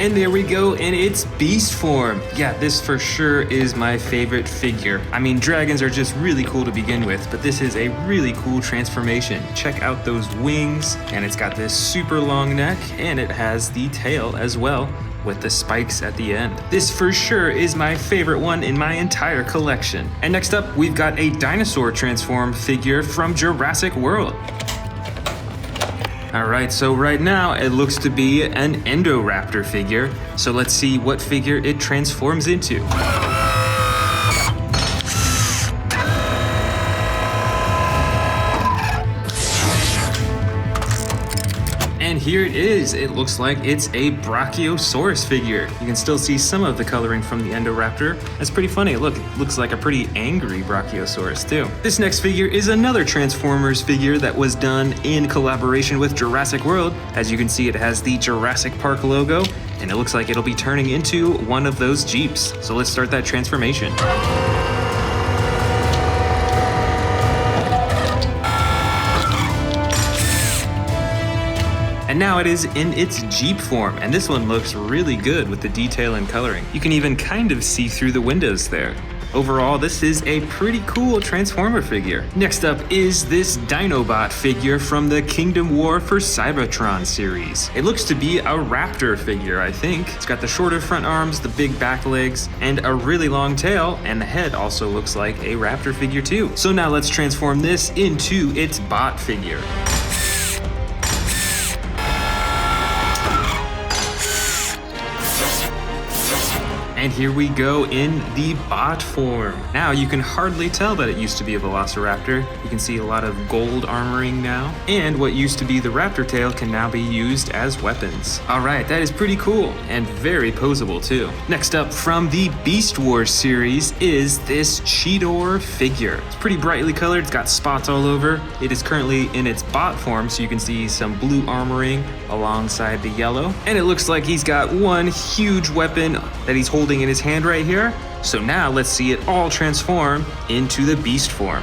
And there we go in its beast form. Yeah, this for sure is my favorite figure. I mean, dragons are just really cool to begin with, but this is a really cool transformation. Check out those wings, and it's got this super long neck, and it has the tail as well, with the spikes at the end. This for sure is my favorite one in my entire collection. And next up, we've got a dinosaur transform figure from Jurassic World. All right, so right now it looks to be an Endoraptor figure. So let's see what figure it transforms into. And here it is. It looks like it's a Brachiosaurus figure. You can still see some of the coloring from the Endoraptor. That's pretty funny. Look, it looks like a pretty angry Brachiosaurus too. This next figure is another Transformers figure that was done in collaboration with Jurassic World. As you can see, it has the Jurassic Park logo, and it looks like it'll be turning into one of those Jeeps. So let's start that transformation. And now it is in its Jeep form, and this one looks really good with the detail and coloring. You can even kind of see through the windows there. Overall, this is a pretty cool Transformer figure. Next up is this Dinobot figure from the Kingdom War for Cybertron series. It looks to be a raptor figure, I think. It's got the shorter front arms, the big back legs, and a really long tail, and the head also looks like a raptor figure too. So now let's transform this into its bot figure. And here we go in the bot form. Now you can hardly tell that it used to be a Velociraptor. You can see a lot of gold armoring now. And what used to be the raptor tail can now be used as weapons. All right, that is pretty cool and very posable too. Next up from the Beast Wars series is this Cheetor figure. It's pretty brightly colored, it's got spots all over. It is currently in its bot form, so you can see some blue armoring alongside the yellow. And it looks like he's got one huge weapon that he's holding in his hand right here. So now let's see it all transform into the beast form.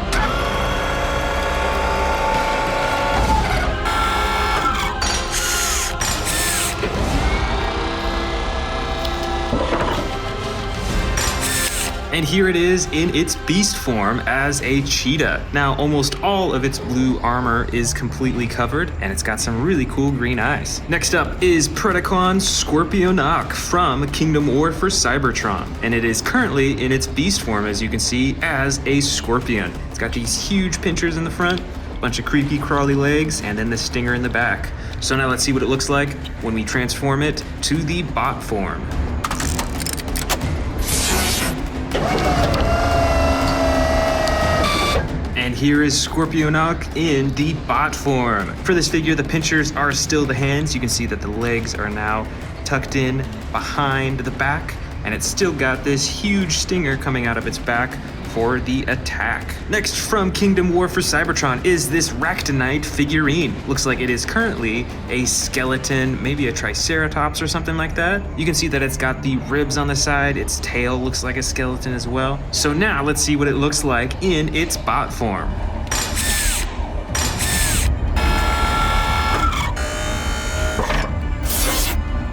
And here it is in its beast form as a cheetah. Now, almost all of its blue armor is completely covered, and it's got some really cool green eyes. Next up is Predacon Scorpionock from Kingdom War for Cybertron. And it is currently in its beast form, as you can see, as a scorpion. It's got these huge pinchers in the front, a bunch of creepy crawly legs, and then the stinger in the back. So now let's see what it looks like when we transform it to the bot form. And here is Scorpionock in the bot form. For this figure, the pinchers are still the hands. You can see that the legs are now tucked in behind the back, and it's still got this huge stinger coming out of its back for the attack. Next from Kingdom War for Cybertron is this Ractonite figurine. Looks like it is currently a skeleton, maybe a Triceratops or something like that. You can see that it's got the ribs on the side, its tail looks like a skeleton as well. So now let's see what it looks like in its bot form.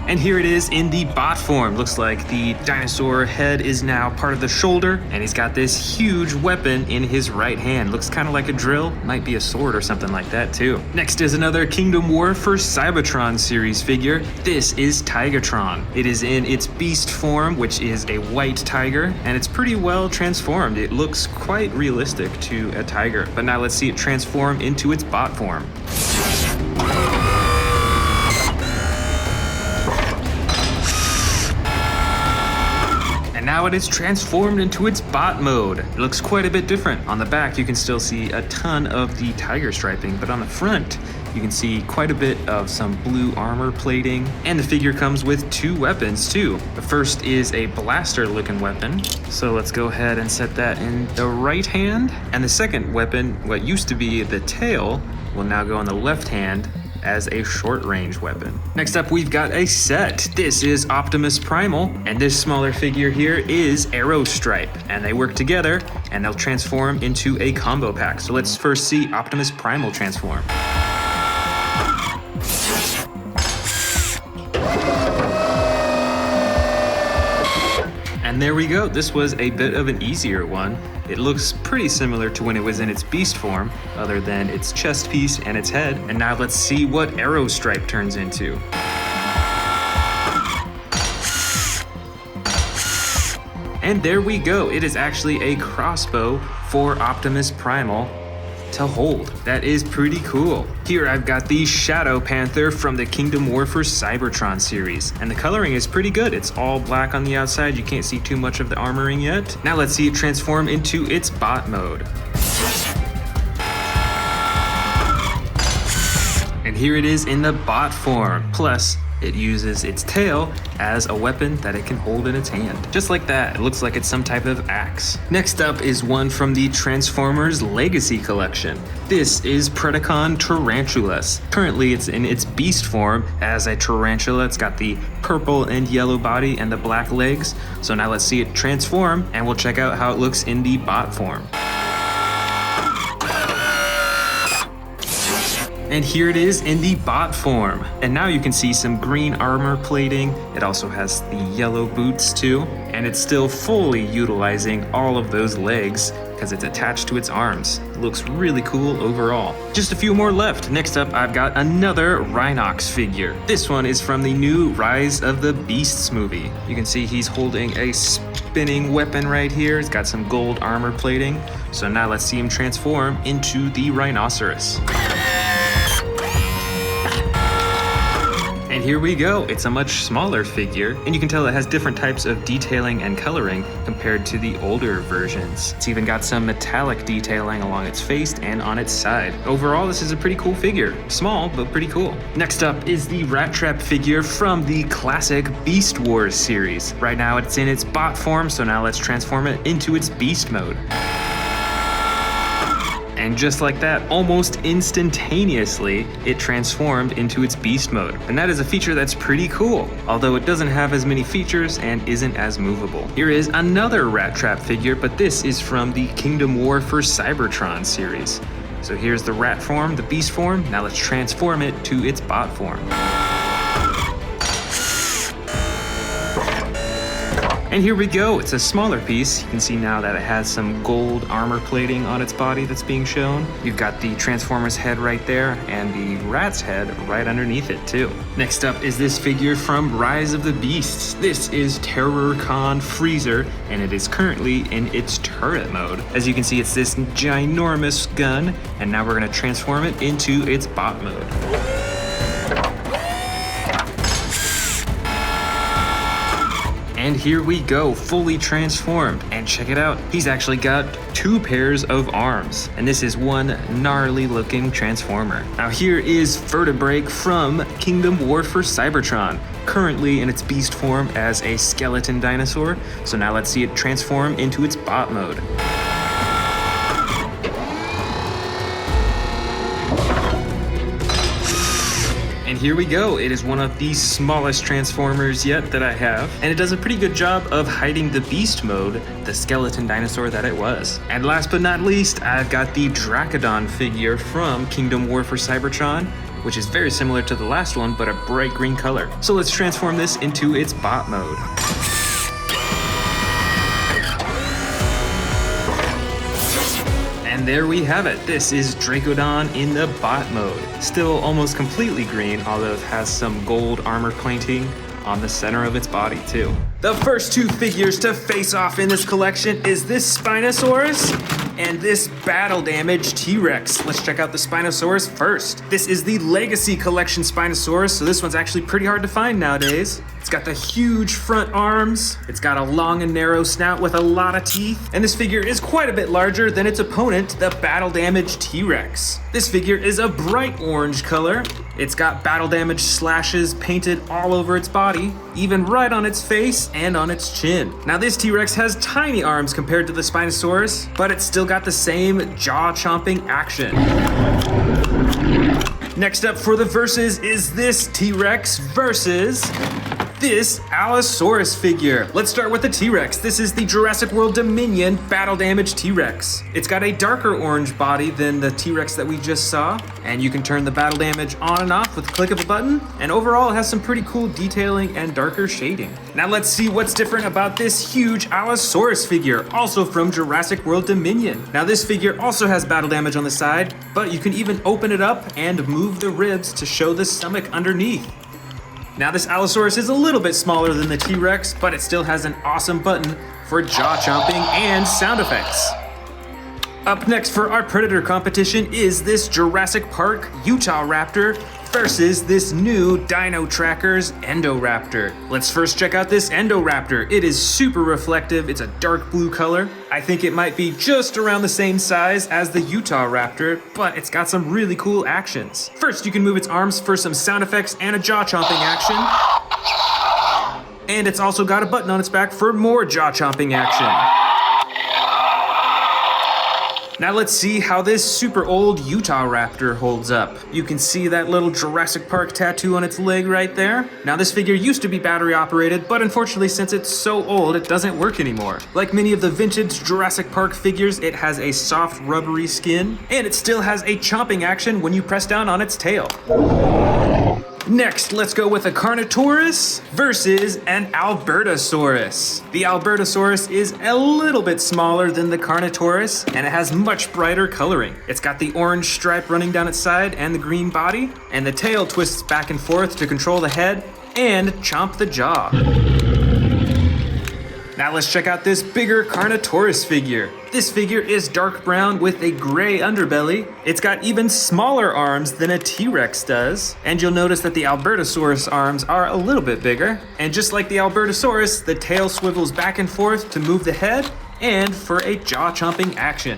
And here it is in the bot form. Looks like the dinosaur head is now part of the shoulder, and he's got this huge weapon in his right hand. Looks kind of like a drill, might be a sword or something like that too. Next is another Kingdom War for Cybertron series figure. This is Tigatron. It is in its beast form, which is a white tiger, and it's pretty well transformed. It looks quite realistic to a tiger. But now let's see it transform into its bot form. Now it is transformed into its bot mode. It looks quite a bit different. On the back, you can still see a ton of the tiger striping, but on the front, you can see quite a bit of some blue armor plating. And the figure comes with two weapons too. The first is a blaster looking weapon. So let's go ahead and set that in the right hand. And the second weapon, what used to be the tail, will now go on the left hand as a short-range weapon. Next up, we've got a set. This is Optimus Primal, and this smaller figure here is Aerostripe, and they work together, and they'll transform into a combo pack. So let's first see Optimus Primal transform. And there we go. This was a bit of an easier one. It looks pretty similar to when it was in its beast form, other than its chest piece and its head. And now let's see what Aerostripe turns into. And there we go. It is actually a crossbow for Optimus Primal to hold. That is pretty cool. Here I've got the Shadow Panther from the Kingdom War for Cybertron series, and the coloring is pretty good. It's all black on the outside. You can't see too much of the armoring yet. Now let's see it transform into its bot mode. And here it is in the bot form. Plus, it uses its tail as a weapon that it can hold in its hand. Just like that, it looks like it's some type of axe. Next up is one from the Transformers Legacy Collection. This is Predacon Tarantulas. Currently, it's in its beast form as a tarantula. It's got the purple and yellow body and the black legs. So now let's see it transform, and we'll check out how it looks in the bot form. And here it is in the bot form. And now you can see some green armor plating. It also has the yellow boots too. And it's still fully utilizing all of those legs because it's attached to its arms. It looks really cool overall. Just a few more left. Next up, I've got another Rhinox figure. This one is from the new Rise of the Beasts movie. You can see he's holding a spinning weapon right here. It's got some gold armor plating. So now let's see him transform into the rhinoceros. And here we go. It's a much smaller figure, and you can tell it has different types of detailing and coloring compared to the older versions. It's even got some metallic detailing along its face and on its side. Overall, this is a pretty cool figure. Small, but pretty cool. Next up is the Rat Trap figure from the classic Beast Wars series. Right now it's in its bot form, so now let's transform it into its beast mode. And just like that, almost instantaneously, it transformed into its beast mode. And that is a feature that's pretty cool, although it doesn't have as many features and isn't as movable. Here is another Rat Trap figure, but this is from the Kingdom War for Cybertron series. So here's the rat form, the beast form. Now let's transform it to its bot form. And here we go, it's a smaller piece. You can see now that it has some gold armor plating on its body that's being shown. You've got the Transformer's head right there and the rat's head right underneath it too. Next up is this figure from Rise of the Beasts. This is Terror Con Freezer, and it is currently in its turret mode. As you can see, it's this ginormous gun, and now we're gonna transform it into its bot mode. And here we go, fully transformed. And check it out, he's actually got 2 pairs of arms. And this is one gnarly looking Transformer. Now here is Vertebrake from Kingdom War for Cybertron, currently in its beast form as a skeleton dinosaur. So now let's see it transform into its bot mode. And here we go, it is one of the smallest Transformers yet that I have, and it does a pretty good job of hiding the beast mode, the skeleton dinosaur that it was. And last but not least, I've got the Dracodon figure from Kingdom War for Cybertron, which is very similar to the last one, but a bright green color. So let's transform this into its bot mode. And there we have it. This is Dracodon in the bot mode. Still almost completely green, although it has some gold armor plating on the center of its body too. The first 2 figures to face off in this collection is this Spinosaurus and this battle damaged T-Rex. Let's check out the Spinosaurus first. This is the Legacy Collection Spinosaurus, so this one's actually pretty hard to find nowadays. It's got the huge front arms, it's got a long and narrow snout with a lot of teeth, and this figure is quite a bit larger than its opponent, the battle damaged T-Rex. This figure is a bright orange color. It's got battle damage slashes painted all over its body, even right on its face and on its chin. Now this T-Rex has tiny arms compared to the Spinosaurus, but it's still got the same jaw-chomping action. Next up for the versus is this T-Rex versus this Allosaurus figure. Let's start with the T-Rex. This is the Jurassic World Dominion battle damaged T-Rex. It's got a darker orange body than the T-Rex that we just saw, and you can turn the battle damage on and off with the click of a button, and overall it has some pretty cool detailing and darker shading. Now let's see what's different about this huge Allosaurus figure, also from Jurassic World Dominion. Now this figure also has battle damage on the side, but you can even open it up and move the ribs to show the stomach underneath. Now this Allosaurus is a little bit smaller than the T-Rex, but it still has an awesome button for jaw chomping and sound effects. Up next for our Predator competition is this Jurassic Park Utah Raptor versus this new Dino Trackers Endoraptor. Let's first check out this Endoraptor. It is super reflective, it's a dark blue color. I think it might be just around the same size as the Utah Raptor, but it's got some really cool actions. First, you can move its arms for some sound effects and a jaw-chomping action. And it's also got a button on its back for more jaw-chomping action. Now let's see how this super old Utah raptor holds up. You can see that little Jurassic Park tattoo on its leg right there. Now this figure used to be battery operated, but unfortunately since it's so old, it doesn't work anymore. Like many of the vintage Jurassic Park figures, it has a soft rubbery skin, and it still has a chomping action when you press down on its tail. Next, let's go with a Carnotaurus versus an Albertosaurus. The Albertosaurus is a little bit smaller than the Carnotaurus, and it has much brighter coloring. It's got the orange stripe running down its side and the green body, and the tail twists back and forth to control the head and chomp the jaw. Now let's check out this bigger Carnotaurus figure. This figure is dark brown with a gray underbelly. It's got even smaller arms than a T-Rex does. And you'll notice that the Albertosaurus arms are a little bit bigger. And just like the Albertosaurus, the tail swivels back and forth to move the head and for a jaw-chomping action.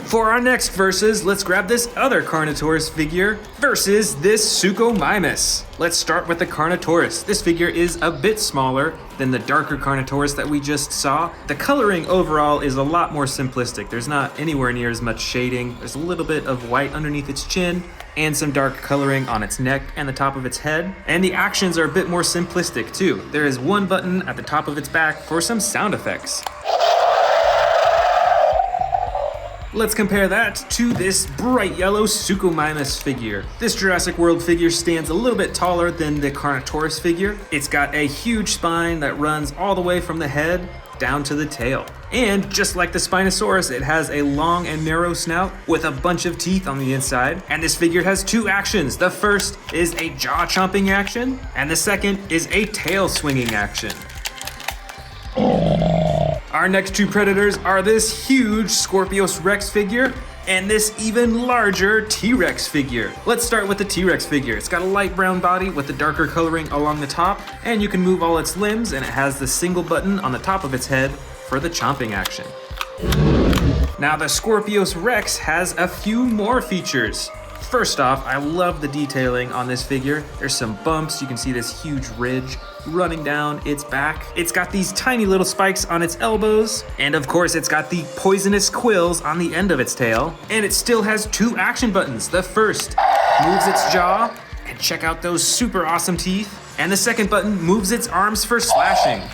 For our next versus, let's grab this other Carnotaurus figure versus this Suchomimus. Let's start with the Carnotaurus. This figure is a bit smaller than the darker Carnotaurus that we just saw. The coloring overall is a lot more simplistic. There's not anywhere near as much shading. There's a little bit of white underneath its chin and some dark coloring on its neck and the top of its head. And the actions are a bit more simplistic too. There is one button at the top of its back for some sound effects. Let's compare that to this bright yellow Suchomimus figure. This Jurassic World figure stands a little bit taller than the Carnotaurus figure. It's got a huge spine that runs all the way from the head down to the tail. And just like the Spinosaurus, it has a long and narrow snout with a bunch of teeth on the inside. And this figure has two actions. The first is a jaw-chomping action, and the second is a tail-swinging action. Our next two predators are this huge Scorpius Rex figure and this even larger T-Rex figure. Let's start with the T-Rex figure. It's got a light brown body with the darker coloring along the top, and you can move all its limbs, and it has the single button on the top of its head for the chomping action. Now the Scorpius Rex has a few more features. First off, I love the detailing on this figure. There's some bumps. You can see this huge ridge running down its back. It's got these tiny little spikes on its elbows. And of course, it's got the poisonous quills on the end of its tail. And it still has two action buttons. The first moves its jaw, and check out those super awesome teeth. And the second button moves its arms for slashing.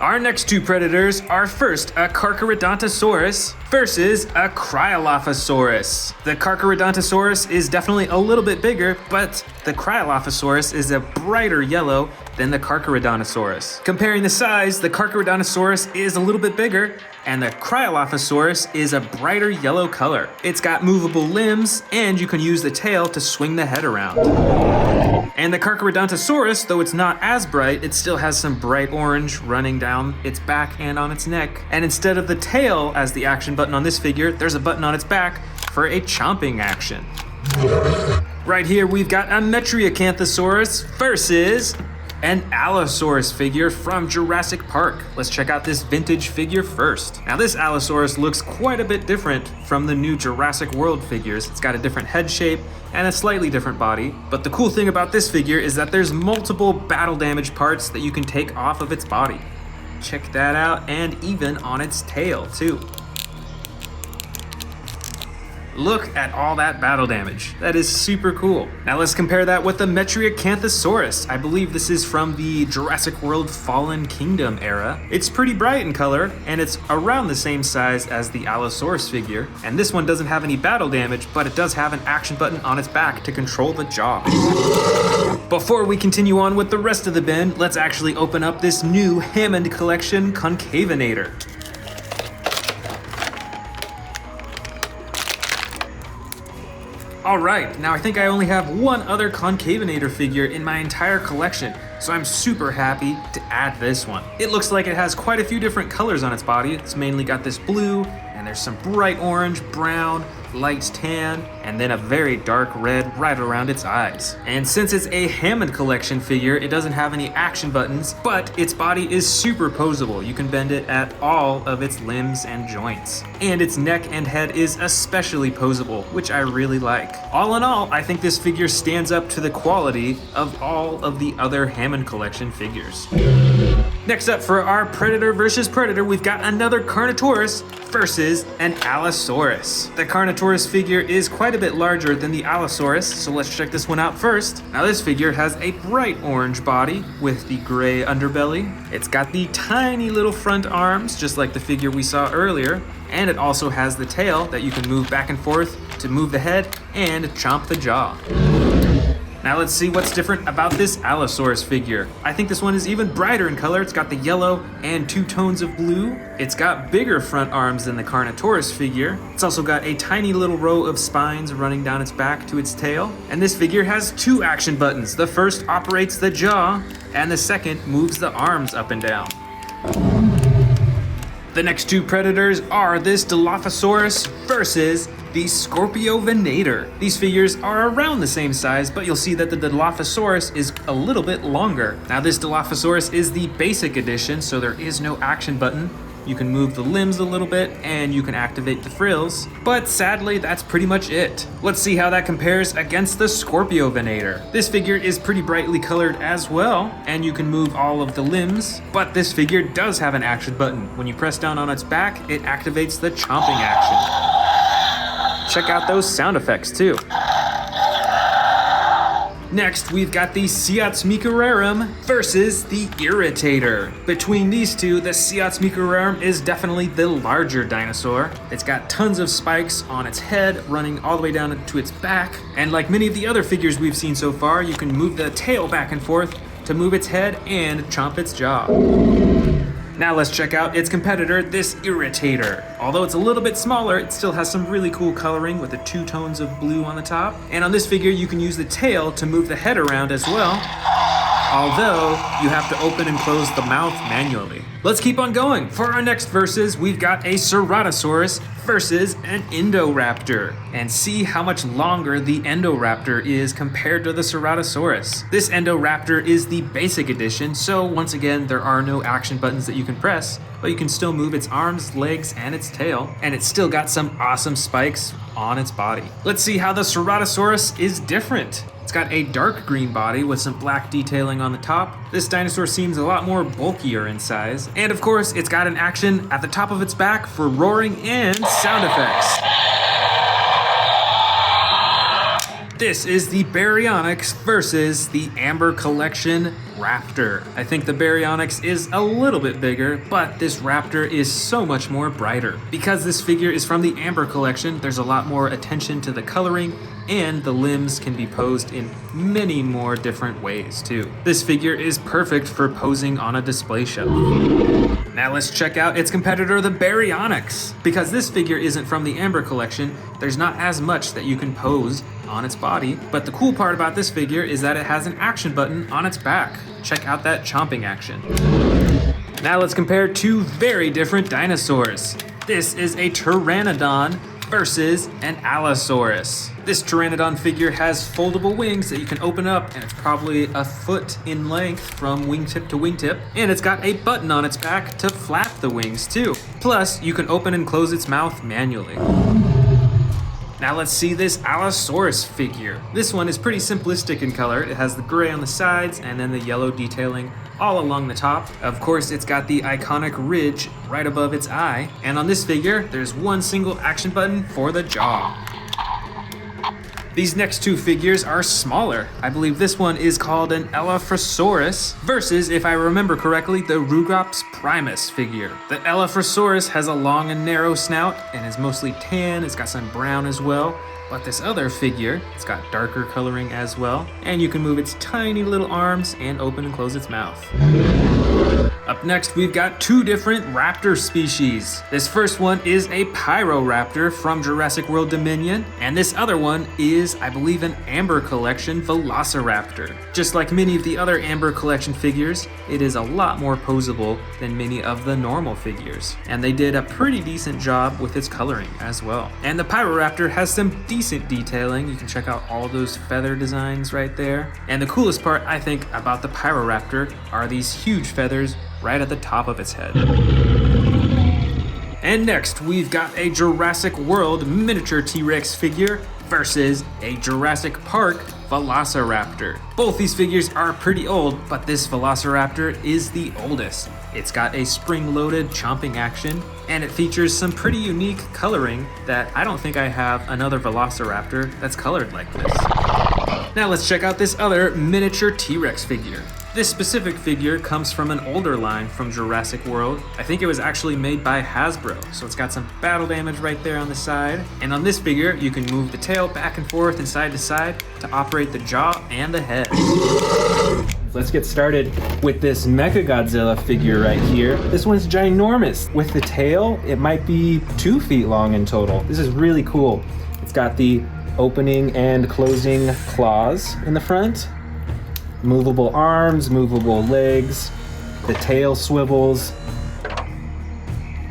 Our next two predators are first a Carcharodontosaurus versus a Cryolophosaurus. The Carcharodontosaurus is definitely a little bit bigger, but the Cryolophosaurus is a brighter yellow than the Carcharodontosaurus. Comparing the size, the Carcharodontosaurus is a little bit bigger, and the Cryolophosaurus is a brighter yellow color. It's got movable limbs, and you can use the tail to swing the head around. And the Carcharodontosaurus, though it's not as bright, it still has some bright orange running down its back and on its neck. And instead of the tail as the action button on this figure, there's a button on its back for a chomping action. Right here, we've got a Metriacanthosaurus versus an Allosaurus figure from Jurassic Park. Let's check out this vintage figure first. Now this Allosaurus looks quite a bit different from the new Jurassic World figures. It's got a different head shape and a slightly different body. But the cool thing about this figure is that there's multiple battle damage parts that you can take off of its body. Check that out, and even on its tail too. Look at all that battle damage. That is super cool. Now let's compare that with the Metriacanthosaurus. I believe this is from the Jurassic World Fallen Kingdom era. It's pretty bright in color, and it's around the same size as the Allosaurus figure. And this one doesn't have any battle damage, but it does have an action button on its back to control the jaw. Before we continue on with the rest of the bin, let's actually open up this new Hammond Collection Concavinator. Alright, now I think I only have one other Concavinator figure in my entire collection, so I'm super happy to add this one. It looks like it has quite a few different colors on its body. It's mainly got this blue, and there's some bright orange, brown, light tan, and then a very dark red right around its eyes. And since it's a Hammond Collection figure, it doesn't have any action buttons, but its body is super posable. You can bend it at all of its limbs and joints. And its neck and head is especially posable, which I really like. All in all, I think this figure stands up to the quality of all of the other Hammond Collection figures. Next up for our Predator versus Predator, we've got another Carnotaurus versus an Allosaurus. The Carnotaurus figure is quite a bit larger than the Allosaurus, so let's check this one out first. Now this figure has a bright orange body with the gray underbelly. It's got the tiny little front arms, just like the figure we saw earlier, and it also has the tail that you can move back and forth to move the head and chomp the jaw. Now let's see what's different about this Allosaurus figure. I think this one is even brighter in color. It's got the yellow and 2 tones of blue. It's got bigger front arms than the Carnotaurus figure. It's also got a tiny little row of spines running down its back to its tail. And this figure has 2 action buttons. The first operates the jaw, and the second moves the arms up and down. The next 2 predators are this Dilophosaurus versus the Scorpiovenator. These figures are around the same size, but you'll see that the Dilophosaurus is a little bit longer. Now this Dilophosaurus is the basic edition, so there is no action button. You can move the limbs a little bit and you can activate the frills, but sadly that's pretty much it. Let's see how that compares against the Scorpiovenator. This figure is pretty brightly colored as well, and you can move all of the limbs, but this figure does have an action button. When you press down on its back, it activates the chomping action. Check out those sound effects too. Next, we've got the Siatsmicararum versus the Irritator. Between these two, the Siatsmicararum is definitely the larger dinosaur. It's got tons of spikes on its head running all the way down to its back. And like many of the other figures we've seen so far, you can move the tail back and forth to move its head and chomp its jaw. Now let's check out its competitor, this Irritator. Although it's a little bit smaller, it still has some really cool coloring with the 2 tones of blue on the top. And on this figure, you can use the tail to move the head around as well, although you have to open and close the mouth manually. Let's keep on going. For our next versus, we've got a Ceratosaurus versus an Indoraptor, and see how much longer the Indoraptor is compared to the Ceratosaurus. This Indoraptor is the basic edition, so once again, there are no action buttons that you can press, but you can still move its arms, legs, and its tail, and it's still got some awesome spikes on its body. Let's see how the Ceratosaurus is different. It's got a dark green body with some black detailing on the top. This dinosaur seems a lot more bulkier in size. And of course, it's got an action at the top of its back for roaring and sound effects. This is the Baryonyx versus the Amber Collection Raptor. I think the Baryonyx is a little bit bigger, but this Raptor is so much more brighter. Because this figure is from the Amber Collection, there's a lot more attention to the coloring, and the limbs can be posed in many more different ways too. This figure is perfect for posing on a display shelf. Now let's check out its competitor, the Baryonyx. Because this figure isn't from the Amber Collection, there's not as much that you can pose on its body, but the cool part about this figure is that it has an action button on its back. Check out that chomping action. Now let's compare 2 very different dinosaurs. This is a Pteranodon versus an Allosaurus. This Pteranodon figure has foldable wings that you can open up, and it's probably a foot in length from wingtip to wingtip, and it's got a button on its back to flap the wings too. Plus, you can open and close its mouth manually. Now let's see this Allosaurus figure. This one is pretty simplistic in color. It has the gray on the sides and then the yellow detailing all along the top. Of course, it's got the iconic ridge right above its eye. And on this figure, there's one single action button for the jaw. These next 2 figures are smaller. I believe this one is called an Elaphrosaurus versus, if I remember correctly, the Rugops primus figure. The Elaphrosaurus has a long and narrow snout and is mostly tan. It's got some brown as well. But this other figure, it's got darker coloring as well, and you can move its tiny little arms and open and close its mouth. Up next, we've got 2 different raptor species. This first one is a Pyroraptor from Jurassic World Dominion, and this other one is, I believe, an Amber Collection Velociraptor. Just like many of the other Amber Collection figures, it is a lot more posable than many of the normal figures, and they did a pretty decent job with its coloring as well. And the Pyroraptor has some decent detailing. You can check out all those feather designs right there. And the coolest part, I think, about the Pyroraptor are these huge feathers right at the top of its head. And next, we've got a Jurassic World miniature T-Rex figure versus a Jurassic Park Velociraptor. Both these figures are pretty old, but this Velociraptor is the oldest. It's got a spring-loaded chomping action, and it features some pretty unique coloring that I don't think I have another Velociraptor that's colored like this. Now let's check out this other miniature T-Rex figure. This specific figure comes from an older line from Jurassic World. I think it was actually made by Hasbro, so it's got some battle damage right there on the side. And on this figure, you can move the tail back and forth and side to side to operate the jaw and the head. Let's get started with this Mechagodzilla figure right here. This one's ginormous. With the tail, it might be 2 feet long in total. This is really cool. It's got the opening and closing claws in the front. Movable arms, movable legs, the tail swivels,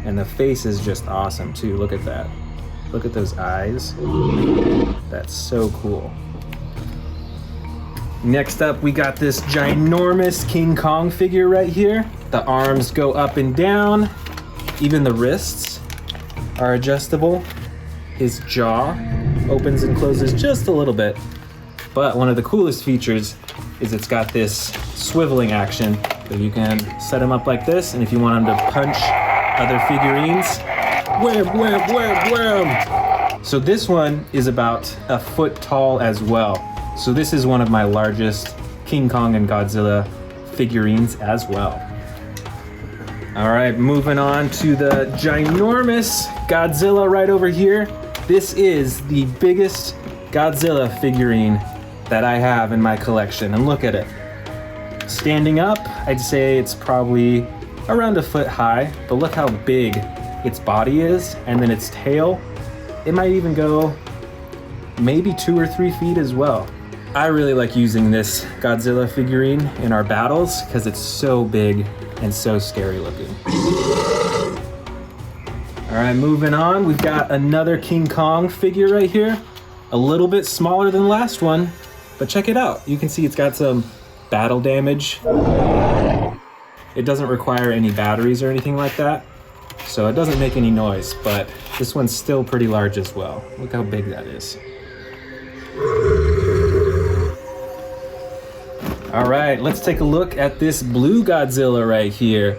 and the face is just awesome too. Look at that. Look at those eyes. That's so cool. Next up, we got this ginormous King Kong figure right here. The arms go up and down. Even the wrists are adjustable. His jaw opens and closes just a little bit. But one of the coolest features is it's got this swiveling action. So you can set him up like this, and if you want him to punch other figurines, wham, wham, wham, wham. So this one is about 1 foot tall as well. So this is one of my largest King Kong and Godzilla figurines as well. All right, moving on to the ginormous Godzilla right over here. This is the biggest Godzilla figurine that I have in my collection, and look at it. Standing up, I'd say it's probably around 1 foot high, but look how big its body is, and then its tail. It might even go maybe 2 or 3 feet as well. I really like using this Godzilla figurine in our battles because it's so big and so scary looking. All right, moving on, we've got another King Kong figure right here. A little bit smaller than the last one, but check it out. You can see it's got some battle damage. It doesn't require any batteries or anything like that, so it doesn't make any noise, but this one's still pretty large as well. Look how big that is. All right, let's take a look at this blue Godzilla right here.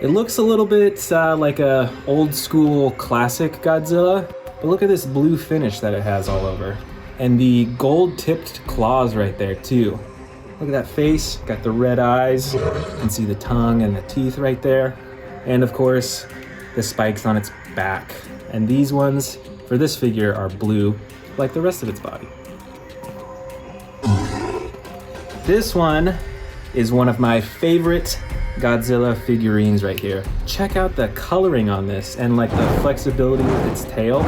It looks a little bit like a old school classic Godzilla, but look at this blue finish that it has all over. And the gold tipped claws right there too. Look at that face, got the red eyes. You can see the tongue and the teeth right there. And of course, the spikes on its back. And these ones, for this figure, are blue, like the rest of its body. This one is one of my favorite Godzilla figurines right here. Check out the coloring on this and like the flexibility with its tail.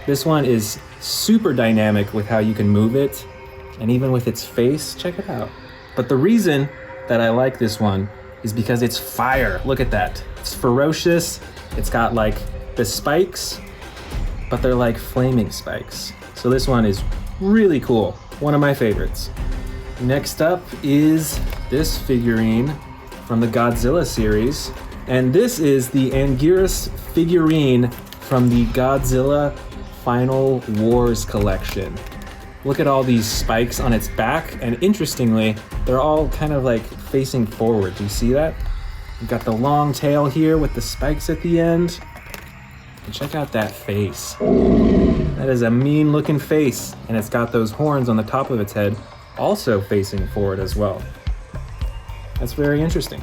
This one is super dynamic with how you can move it, and even with its face, check it out. But the reason that I like this one is because it's fire. Look at that. It's ferocious. It's got like the spikes, but they're like flaming spikes. So this one is really cool. One of my favorites. Next up is this figurine from the Godzilla series. And this is the Anguirus figurine from the Godzilla Final Wars collection. Look at all these spikes on its back, and interestingly, they're all kind of like facing forward. Do you see that? We've got the long tail here with the spikes at the end. And check out that face. That is a mean looking face, and it's got those horns on the top of its head, also facing forward as well. That's very interesting.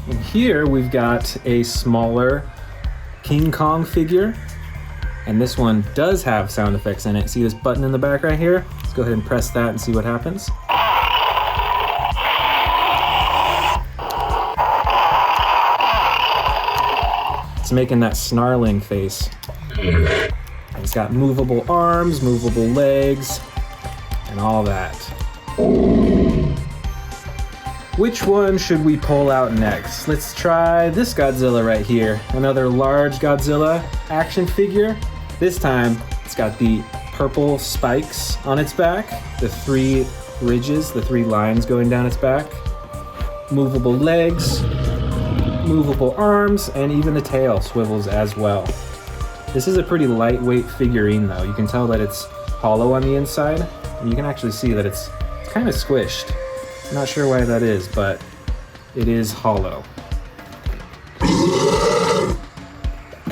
And here we've got a smaller King Kong figure, and this one does have sound effects in it. See this button in the back right here? Let's go ahead and press that and see what happens. It's making that snarling face. And it's got movable arms, movable legs, and all that. Which one should we pull out next? Let's try this Godzilla right here. Another large Godzilla action figure. This time, it's got the purple spikes on its back, the 3 ridges, the 3 lines going down its back, movable legs, movable arms, and even the tail swivels as well. This is a pretty lightweight figurine though. You can tell that it's hollow on the inside, and you can actually see that it's kind of squished. Not sure why that is, but it is hollow.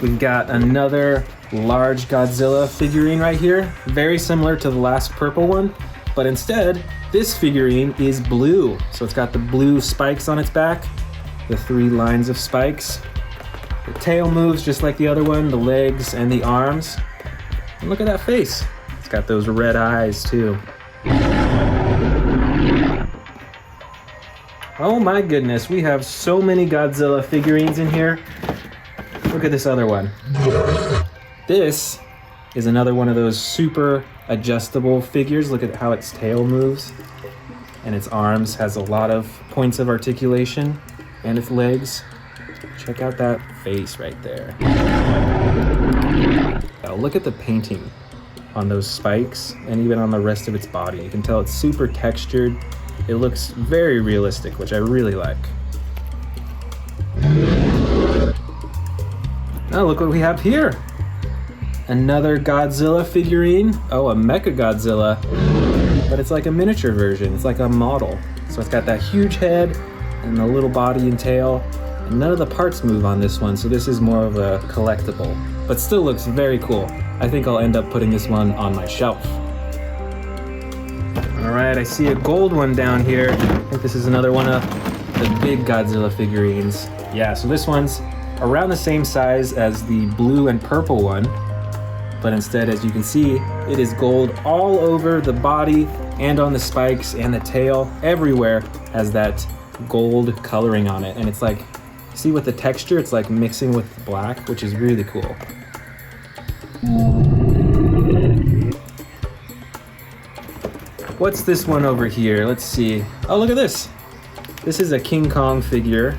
We've got another large Godzilla figurine right here, very similar to the last purple one, but instead, this figurine is blue. So it's got the blue spikes on its back, the 3 lines of spikes. The tail moves just like the other one, the legs and the arms. And look at that face. It's got those red eyes too. Oh my goodness, we have so many Godzilla figurines in here. Look at this other one. This is another one of those super adjustable figures. Look at how its tail moves. And its arms has a lot of points of articulation. And its legs. Check out that face right there. Now look at the painting on those spikes and even on the rest of its body. You can tell it's super textured. It looks very realistic, which I really like. Now look what we have here. Another Godzilla figurine. Oh, a Mecha Godzilla. But it's like a miniature version. It's like a model. So it's got that huge head and the little body and tail. And none of the parts move on this one, so this is more of a collectible. But still looks very cool. I think I'll end up putting this one on my shelf. Alright, I see a gold one down here. I think this is another one of the big Godzilla figurines. Yeah, so this one's around the same size as the blue and purple one. But instead, as you can see, it is gold all over the body and on the spikes and the tail. Everywhere has that gold coloring on it. And it's like, see with the texture, it's like mixing with black, which is really cool. What's this one over here? Let's see. Oh, look at this. This is a King Kong figure.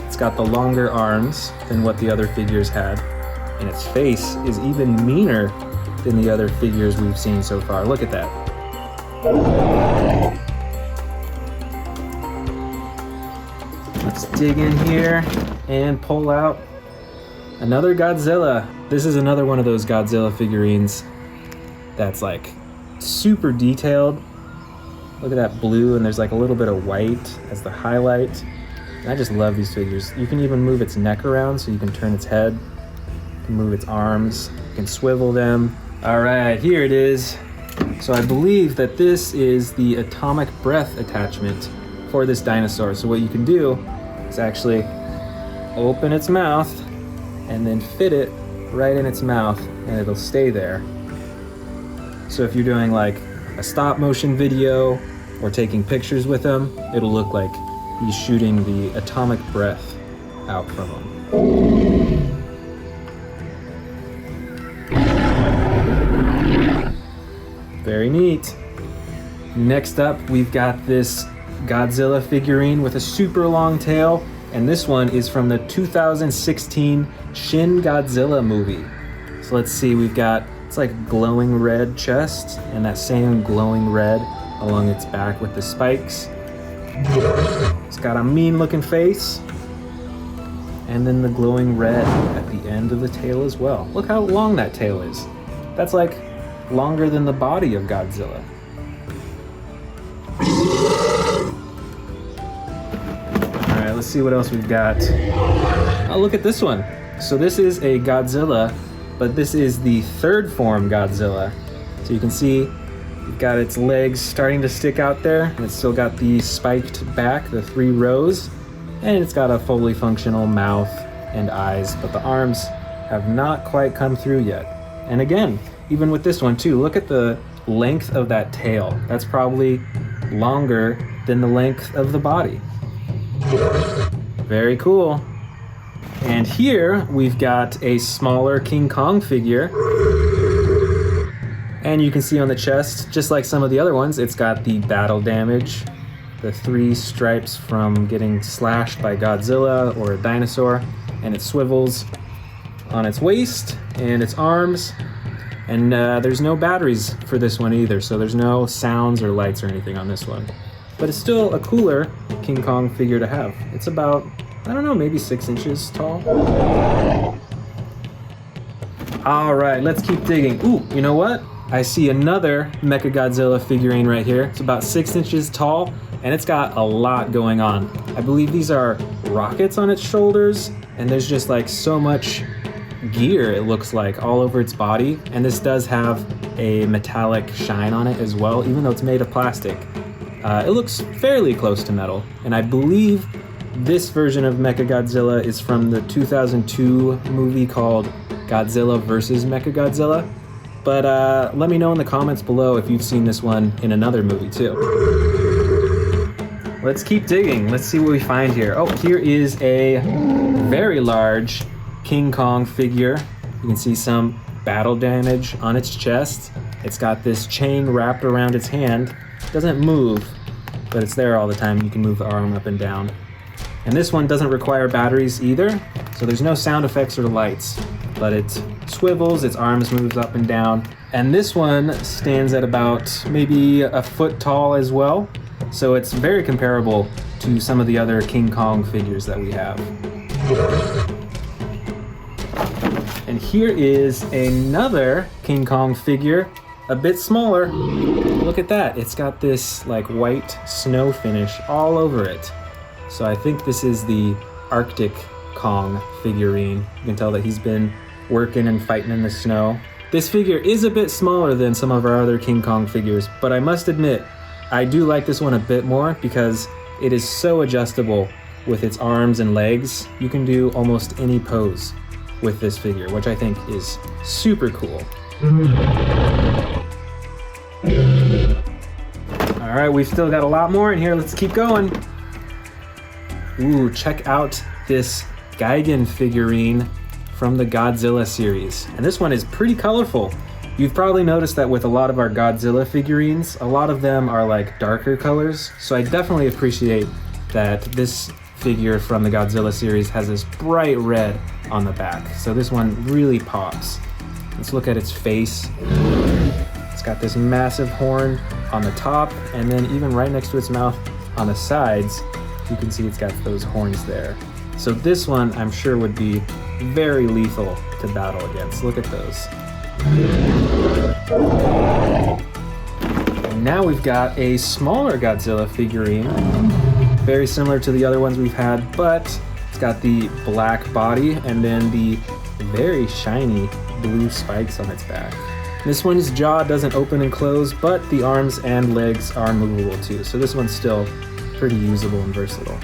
It's got the longer arms than what the other figures had. And its face is even meaner than the other figures we've seen so far. Look at that. Let's dig in here and pull out another Godzilla. This is another one of those Godzilla figurines that's like super detailed. Look at that blue, and there's like a little bit of white as the highlight. And I just love these figures. You can even move its neck around so you can turn its head. You can move its arms. You can swivel them. All right, here it is. So I believe that this is the atomic breath attachment for this dinosaur. So what you can do is actually open its mouth and then fit it right in its mouth, and it'll stay there. So if you're doing like a stop motion video or taking pictures with him, it'll look like he's shooting the atomic breath out from him. Very neat. Next up, we've got this Godzilla figurine with a super long tail, and this one is from the 2016 Shin Godzilla movie. So let's see, we've got, it's like glowing red chest and that same glowing red along its back with the spikes. It's got a mean looking face, and then the glowing red at the end of the tail as well. Look how long that tail is. That's like longer than the body of Godzilla. All right, let's see what else we've got. Oh, look at this one. So this is a Godzilla, but this is the third form Godzilla. So you can see you've got its legs starting to stick out there, and it's still got the spiked back, the 3 rows, and it's got a fully functional mouth and eyes, but the arms have not quite come through yet. And again, even with this one too, look at the length of that tail. That's probably longer than the length of the body. Very cool. And here we've got a smaller King Kong figure. And you can see on the chest, just like some of the other ones, it's got the battle damage, the 3 stripes from getting slashed by Godzilla or a dinosaur, and it swivels on its waist and its arms. And there's no batteries for this one either, so there's no sounds or lights or anything on this one. But it's still a cooler King Kong figure to have. It's about, I don't know, maybe 6 inches tall. All right, let's keep digging. Ooh, you know what? I see another Mechagodzilla figurine right here. It's about 6 inches tall, and it's got a lot going on. I believe these are rockets on its shoulders, and there's just like so much gear, it looks like, all over its body. And this does have a metallic shine on it as well, even though it's made of plastic. It looks fairly close to metal. And I believe this version of Mechagodzilla is from the 2002 movie called Godzilla vs. Mechagodzilla. But let me know in the comments below if you've seen this one in another movie too. Let's keep digging. Let's see what we find here. Oh, here is a very large King Kong figure. You can see some battle damage on its chest. It's got this chain wrapped around its hand. It doesn't move, but it's there all the time. You can move the arm up and down. And this one doesn't require batteries either, so there's no sound effects or lights, but it swivels, its arms moves up and down. And this one stands at about maybe a foot tall as well, so it's very comparable to some of the other King Kong figures that we have. And here is another King Kong figure, a bit smaller. Look at that, it's got this like white snow finish all over it. So I think this is the Arctic Kong figurine. You can tell that he's been working and fighting in the snow. This figure is a bit smaller than some of our other King Kong figures, but I must admit, I do like this one a bit more because it is so adjustable with its arms and legs. You can do almost any pose with this figure, which I think is super cool. All right, we've still got a lot more in here. Let's keep going. Ooh, check out this Gigan figurine from the Godzilla series. And this one is pretty colorful. You've probably noticed that with a lot of our Godzilla figurines, a lot of them are like darker colors. So I definitely appreciate that this figure from the Godzilla series has this bright red on the back. So this one really pops. Let's look at its face. It's got this massive horn on the top, and then even right next to its mouth on the sides, you can see it's got those horns there. So this one, I'm sure, would be very lethal to battle against. Look at those. And now we've got a smaller Godzilla figurine, very similar to the other ones we've had, but it's got the black body and then the very shiny blue spikes on its back. This one's jaw doesn't open and close, but the arms and legs are movable too. So this one's still pretty usable and versatile.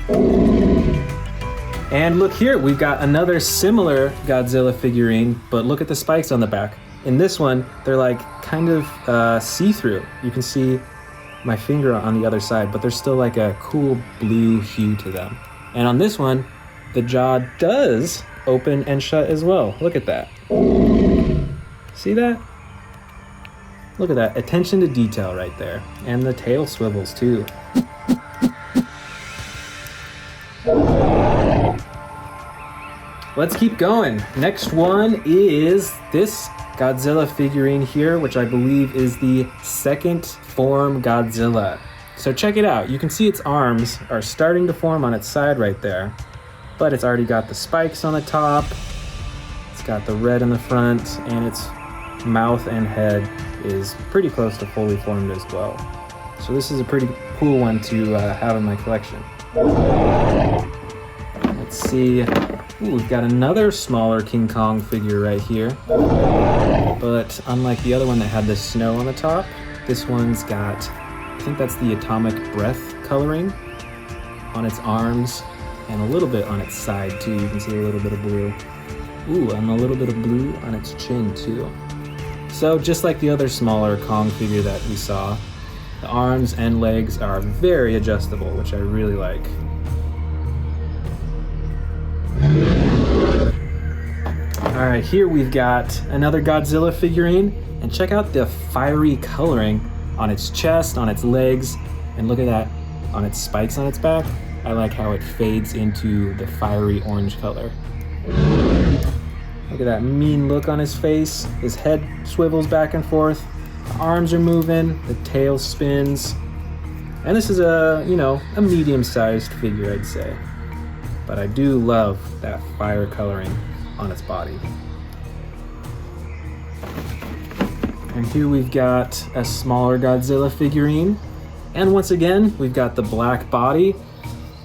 And look here, we've got another similar Godzilla figurine, but look at the spikes on the back. In this one, they're like kind of see-through. You can see my finger on the other side, but there's still like a cool blue hue to them. And on this one, the jaw does open and shut as well. Look at that. See that? Look at that, attention to detail right there. And the tail swivels too. Let's keep going. Next one is this Godzilla figurine here, which I believe is the second form Godzilla. So check it out. You can see its arms are starting to form on its side right there, but it's already got the spikes on the top. It's got the red in the front, and its mouth and head is pretty close to fully formed as well. So this is a pretty cool one to have in my collection. Let's see. Ooh, we've got another smaller King Kong figure right here. But unlike the other one that had the snow on the top, this one's got, I think that's the atomic breath coloring on its arms and a little bit on its side too. You can see a little bit of blue. Ooh, and a little bit of blue on its chin too. So just like the other smaller Kong figure that we saw, the arms and legs are very adjustable, which I really like. All right, here we've got another Godzilla figurine, and check out the fiery coloring on its chest, on its legs, and look at that on its spikes on its back. I like how it fades into the fiery orange color. Look at that mean look on his face. His head swivels back and forth. The arms are moving, the tail spins. And this is a medium-sized figure, I'd say. But I do love that fire coloring on its body. And here we've got a smaller Godzilla figurine. And once again, we've got the black body.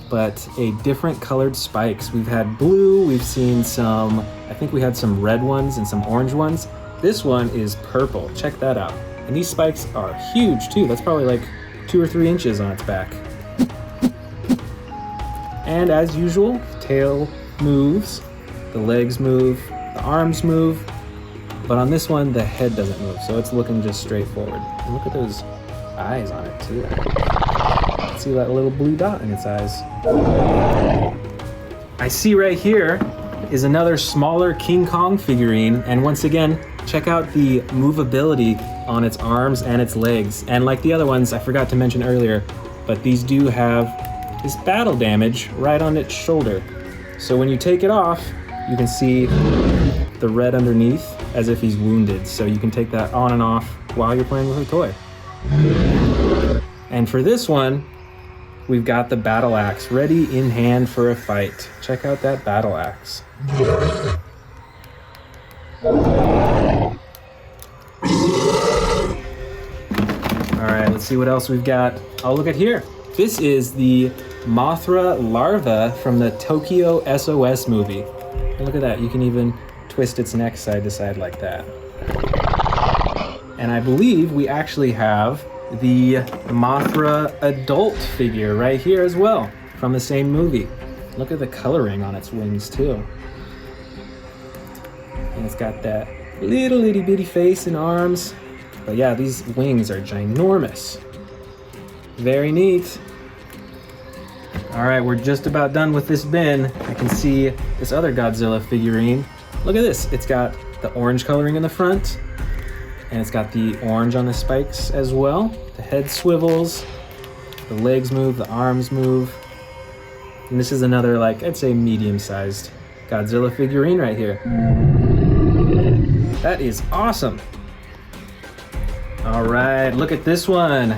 but a different colored spikes. We've had blue, we've seen some, I think we had some red ones and some orange ones. This one is purple, check that out. And these spikes are huge too. That's probably like 2 or 3 inches on its back. And as usual, tail moves, the legs move, the arms move, but on this one, the head doesn't move, so it's looking just straight forward. And look at those eyes on it too. See that little blue dot in its eyes. I see right here is another smaller King Kong figurine, and once again, check out the movability on its arms and its legs. And like the other ones, I forgot to mention earlier, but these do have this battle damage right on its shoulder. So when you take it off, you can see the red underneath as if he's wounded. So you can take that on and off while you're playing with a toy. And for this one, we've got the battle axe ready in hand for a fight. Check out that battle axe. All right, let's see what else we've got. Oh, look at here. This is the Mothra larva from the Tokyo SOS movie. And look at that, you can even twist its neck side to side like that. And I believe we actually have the Mothra adult figure right here as well from the same movie. Look at the coloring on its wings too. And it's got that little itty bitty face and arms. But yeah, these wings are ginormous. Very neat. All right, we're just about done with this bin. I can see this other Godzilla figurine. Look at this, it's got the orange coloring in the front, and it's got the orange on the spikes as well. The head swivels, the legs move, the arms move. And this is another, like, I'd say medium-sized Godzilla figurine right here. That is awesome. All right, look at this one.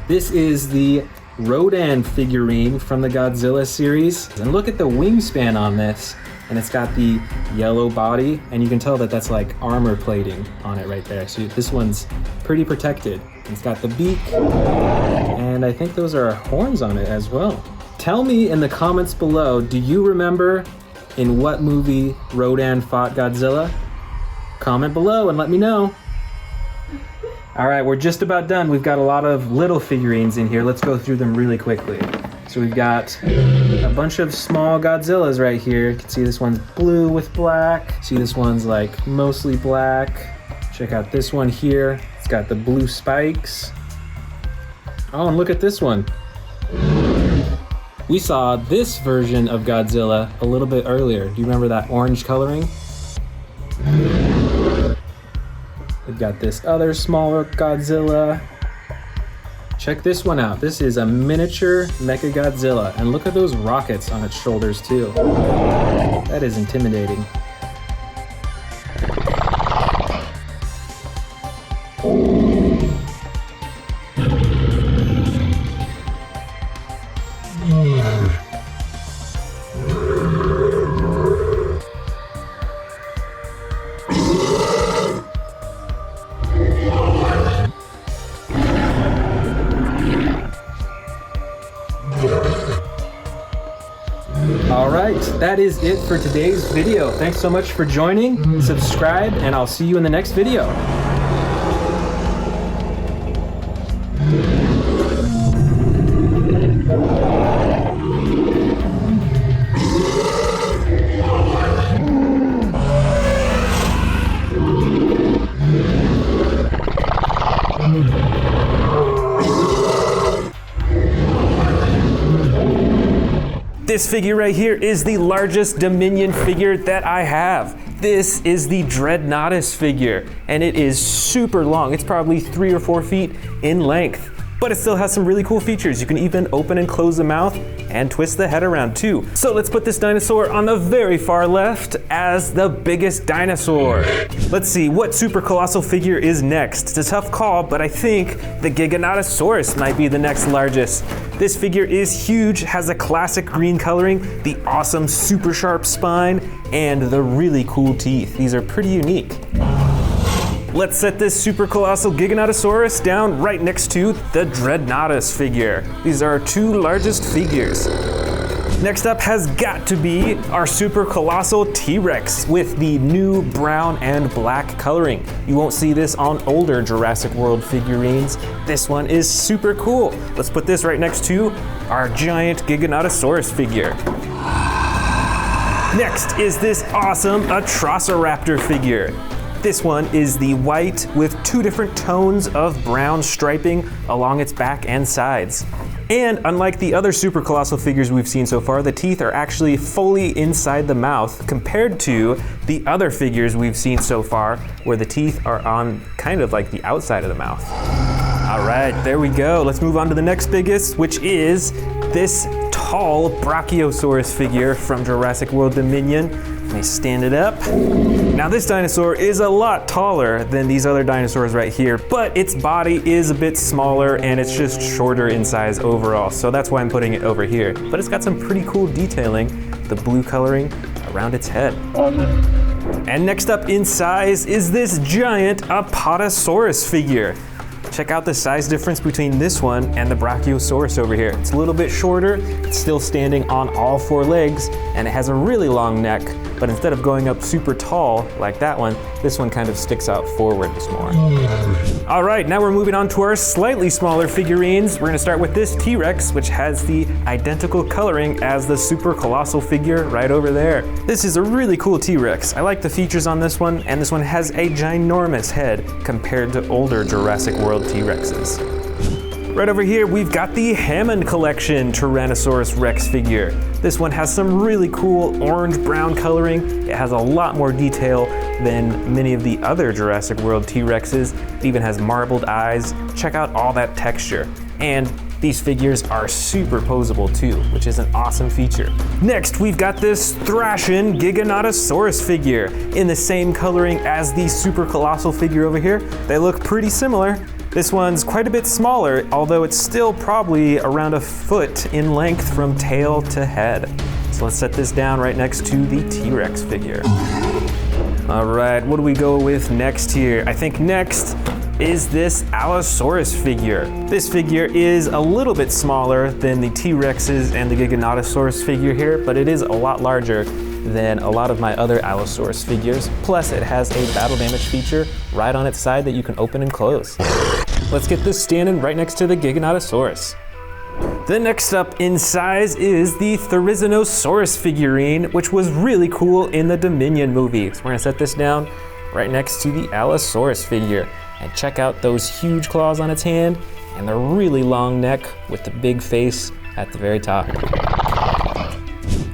This is the Rodan figurine from the Godzilla series. And look at the wingspan on this. And it's got the yellow body, and you can tell that that's like armor plating on it right there. So this one's pretty protected. It's got the beak, and I think those are horns on it as well. Tell me in the comments below, do you remember in what movie Rodan fought Godzilla? Comment below and let me know. All right, we're just about done. We've got a lot of little figurines in here. Let's go through them really quickly. So we've got a bunch of small Godzillas right here. You can see this one's blue with black. See this one's like mostly black. Check out this one here. It's got the blue spikes. Oh, and look at this one. We saw this version of Godzilla a little bit earlier. Do you remember that orange coloring? We've got this other smaller Godzilla. Check this one out. This is a miniature Mechagodzilla, and look at those rockets on its shoulders too. That is intimidating. That is it for today's video. Thanks so much for joining. Subscribe, and I'll see you in the next video. This figure right here is the largest Dominion figure that I have. This is the Dreadnoughtus figure, and it is super long. It's probably 3 or 4 feet in length, but it still has some really cool features. You can even open and close the mouth and twist the head around too. So let's put this dinosaur on the very far left as the biggest dinosaur. Let's see, what super colossal figure is next? It's a tough call, but I think the Giganotosaurus might be the next largest. This figure is huge, has a classic green coloring, the awesome super sharp spine, and the really cool teeth. These are pretty unique. Let's set this super colossal Giganotosaurus down right next to the Dreadnoughtus figure. These are our 2 largest figures. Next up has got to be our super colossal T-Rex with the new brown and black coloring. You won't see this on older Jurassic World figurines. This one is super cool. Let's put this right next to our giant Giganotosaurus figure. Next is this awesome Atrociraptor figure. This one is the white with 2 different tones of brown striping along its back and sides. And unlike the other super colossal figures we've seen so far, the teeth are actually fully inside the mouth compared to the other figures we've seen so far where the teeth are on kind of like the outside of the mouth. All right, there we go. Let's move on to the next biggest, which is this tall Brachiosaurus figure from Jurassic World Dominion. Let me stand it up. Now this dinosaur is a lot taller than these other dinosaurs right here, but its body is a bit smaller and it's just shorter in size overall. So that's why I'm putting it over here. But it's got some pretty cool detailing, the blue coloring around its head. And next up in size is this giant Apatosaurus figure. Check out the size difference between this one and the Brachiosaurus over here. It's a little bit shorter, it's still standing on all 4 legs, and it has a really long neck, but instead of going up super tall like that one, this one kind of sticks out forwards more. All right, now we're moving on to our slightly smaller figurines. We're gonna start with this T-Rex, which has the identical coloring as the super colossal figure right over there. This is a really cool T-Rex. I like the features on this one, and this one has a ginormous head compared to older Jurassic World T-Rexes. Right over here, we've got the Hammond Collection Tyrannosaurus Rex figure. This one has some really cool orange-brown coloring. It has a lot more detail than many of the other Jurassic World T-Rexes. It even has marbled eyes. Check out all that texture. And these figures are super posable too, which is an awesome feature. Next, we've got this thrashing Giganotosaurus figure in the same coloring as the super colossal figure over here. They look pretty similar. This one's quite a bit smaller, although it's still probably around a foot in length from tail to head. So let's set this down right next to the T-Rex figure. All right, what do we go with next here? I think next is this Allosaurus figure. This figure is a little bit smaller than the T-Rexes and the Giganotosaurus figure here, but it is a lot larger than a lot of my other Allosaurus figures. Plus it has a battle damage feature right on its side that you can open and close. Let's get this standing right next to the Giganotosaurus. The next up in size is the Therizinosaurus figurine, which was really cool in the Dominion movie. So we're gonna set this down right next to the Allosaurus figure. And check out those huge claws on its hand and the really long neck with the big face at the very top.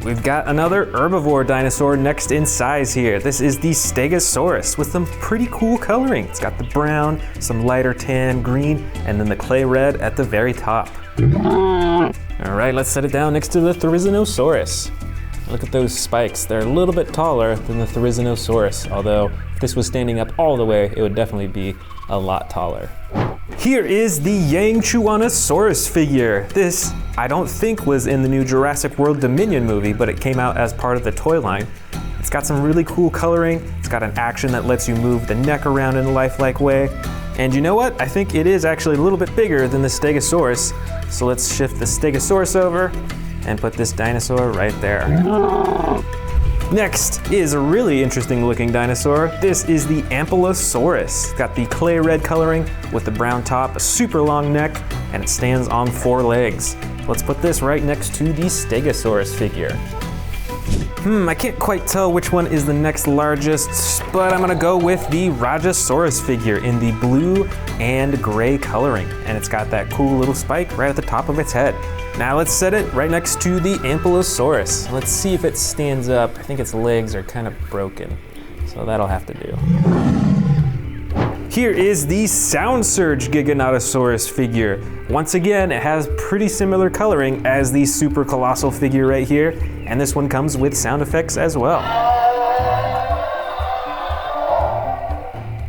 We've got another herbivore dinosaur next in size here. This is the Stegosaurus with some pretty cool coloring. It's got the brown, some lighter tan, green, and then the clay red at the very top. All right, let's set it down next to the Therizinosaurus. Look at those spikes. They're a little bit taller than the Therizinosaurus, although if this was standing up all the way, it would definitely be a lot taller. Here is the Yangchuanosaurus figure. This, I don't think, was in the new Jurassic World Dominion movie, but it came out as part of the toy line. It's got some really cool coloring. It's got an action that lets you move the neck around in a lifelike way. And you know what? I think it is actually a little bit bigger than the Stegosaurus. So let's shift the Stegosaurus over and put this dinosaur right there. Next is a really interesting looking dinosaur. This is the Ankylosaurus. It's got the clay red coloring with the brown top, a super long neck, and it stands on 4 legs. Let's put this right next to the Stegosaurus figure. I can't quite tell which one is the next largest, but I'm gonna go with the Rajasaurus figure in the blue and gray coloring. And it's got that cool little spike right at the top of its head. Now let's set it right next to the Ankylosaurus. Let's see if it stands up. I think its legs are kind of broken, so that'll have to do. Here is the Sound Surge Giganotosaurus figure. Once again, it has pretty similar coloring as the super colossal figure right here, and this one comes with sound effects as well.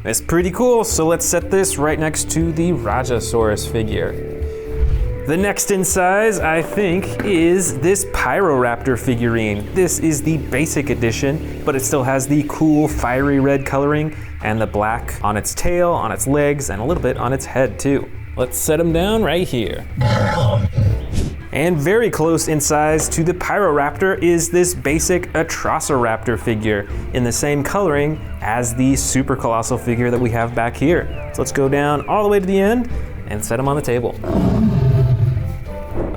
It's pretty cool, so let's set this right next to the Rajasaurus figure. The next in size, I think, is this Pyroraptor figurine. This is the basic edition, but it still has the cool fiery red coloring and the black on its tail, on its legs, and a little bit on its head too. Let's set him down right here. And very close in size to the Pyroraptor is this basic Atrociraptor figure in the same coloring as the super colossal figure that we have back here. So let's go down all the way to the end and set them on the table.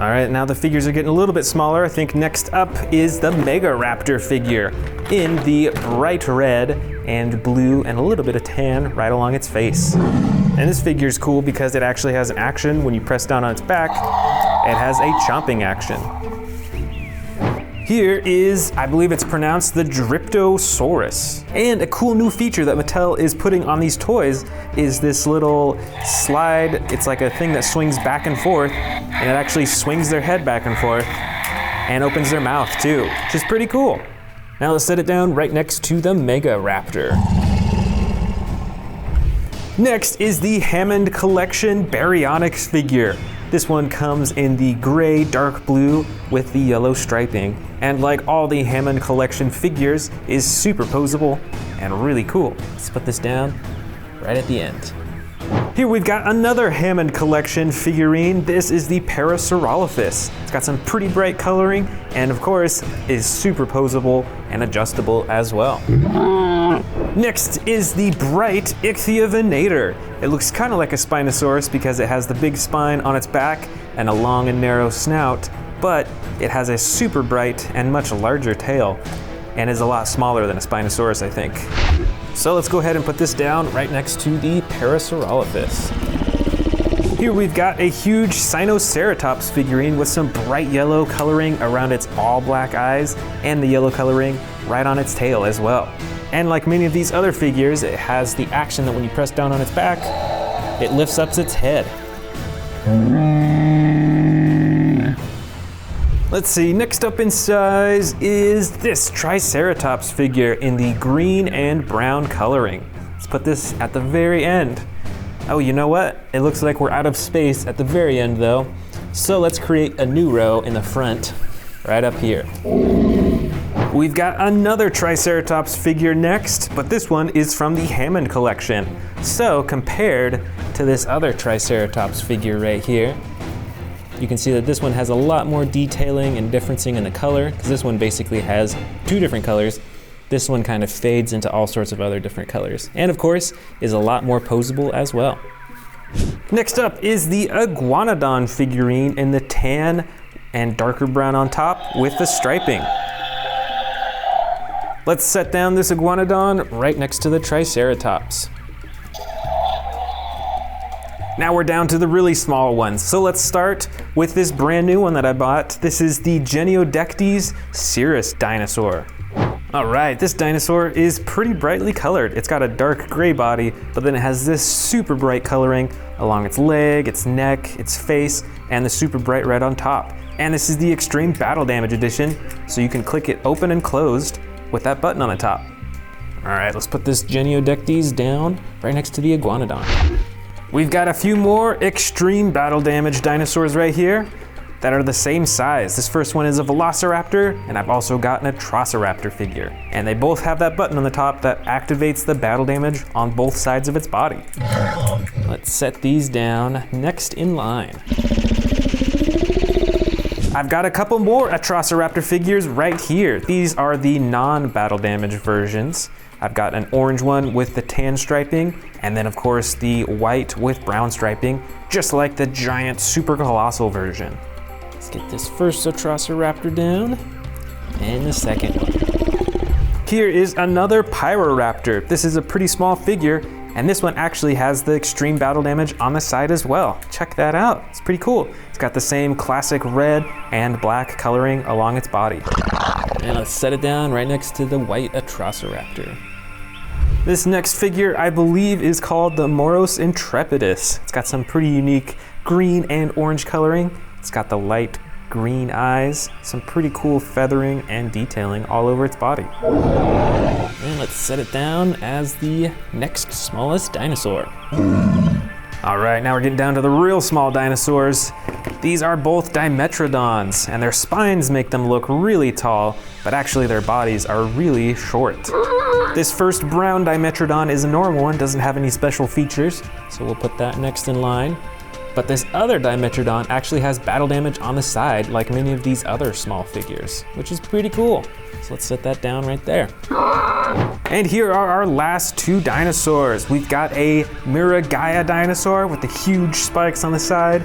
All right, now the figures are getting a little bit smaller. I think next up is the Megaraptor figure in the bright red and blue and a little bit of tan right along its face. And this figure is cool because it actually has an action when you press down on its back. It has a chomping action. Here is, I believe it's pronounced the Dryptosaurus. And a cool new feature that Mattel is putting on these toys is this little slide. It's like a thing that swings back and forth, and it actually swings their head back and forth and opens their mouth too, which is pretty cool. Now let's set it down right next to the Megaraptor. Next is the Hammond Collection Baryonyx figure. This one comes in the gray dark blue with the yellow striping. And like all the Hammond Collection figures, is super posable and really cool. Let's put this down right at the end. Here we've got another Hammond Collection figurine. This is the Parasaurolophus. It's got some pretty bright coloring and of course is super posable and adjustable as well. Next is the bright Ichthyovenator. It looks kind of like a Spinosaurus because it has the big spine on its back and a long and narrow snout, but it has a super bright and much larger tail and is a lot smaller than a Spinosaurus, I think. So let's go ahead and put this down right next to the Parasaurolophus. Here we've got a huge Sinoceratops figurine with some bright yellow coloring around its all black eyes and the yellow coloring right on its tail as well. And like many of these other figures, it has the action that when you press down on its back, it lifts up its head. Let's see, next up in size is this Triceratops figure in the green and brown coloring. Let's put this at the very end. Oh, you know what? It looks like we're out of space at the very end though. So let's create a new row in the front, right up here. We've got another Triceratops figure next, but this one is from the Hammond Collection. So compared to this other Triceratops figure right here, you can see that this one has a lot more detailing and differencing in the color, because this one basically has two different colors. This one kind of fades into all sorts of other different colors. And of course, is a lot more posable as well. Next up is the Iguanodon figurine in the tan and darker brown on top with the striping. Let's set down this Iguanodon right next to the Triceratops. Now we're down to the really small ones. So let's start with this brand new one that I bought. This is the Geniodectes Cirrus dinosaur. All right, this dinosaur is pretty brightly colored. It's got a dark gray body, but then it has this super bright coloring along its leg, its neck, its face, and the super bright red on top. And this is the Extreme Battle Damage edition, so you can click it open and closed with that button on the top. All right, let's put this Geniodectes down right next to the Iguanodon. We've got a few more Extreme Battle Damage dinosaurs right here that are the same size. This first one is a Velociraptor, and I've also got an Atrociraptor figure. And they both have that button on the top that activates the battle damage on both sides of its body. Let's set these down next in line. I've got a couple more Atrociraptor figures right here. These are the non-battle damage versions. I've got an orange one with the tan striping, and then of course the white with brown striping, just like the giant super colossal version. Let's get this first Atrociraptor down, and the second one. Here is another Pyroraptor. This is a pretty small figure, and this one actually has the extreme battle damage on the side as well. Check that out, it's pretty cool. It's got the same classic red and black coloring along its body. And let's set it down right next to the white Atrociraptor. This next figure, I believe, is called the Moros Intrepidus. It's got some pretty unique green and orange coloring. It's got the light green eyes, some pretty cool feathering and detailing all over its body. And let's set it down as the next smallest dinosaur. All right, now we're getting down to the real small dinosaurs. These are both Dimetrodons, and their spines make them look really tall, but actually their bodies are really short. This first brown Dimetrodon is a normal one, doesn't have any special features, so we'll put that next in line. But this other Dimetrodon actually has battle damage on the side like many of these other small figures, which is pretty cool. So let's set that down right there. And here are our last two dinosaurs. We've got a Miragaia dinosaur with the huge spikes on the side,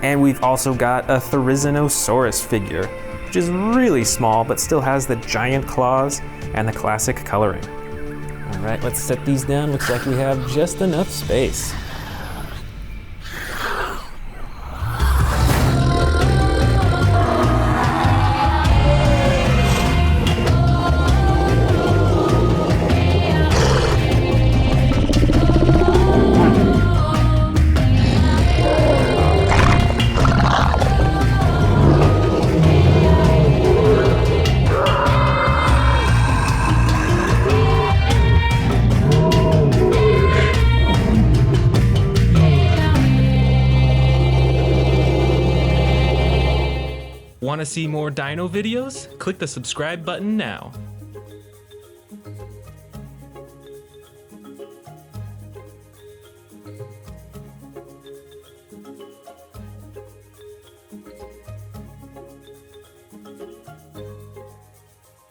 and we've also got a Therizinosaurus figure, which is really small but still has the giant claws and the classic coloring. All right, let's set these down. Looks like we have just enough space. Want to see more dino videos? Click the subscribe button now.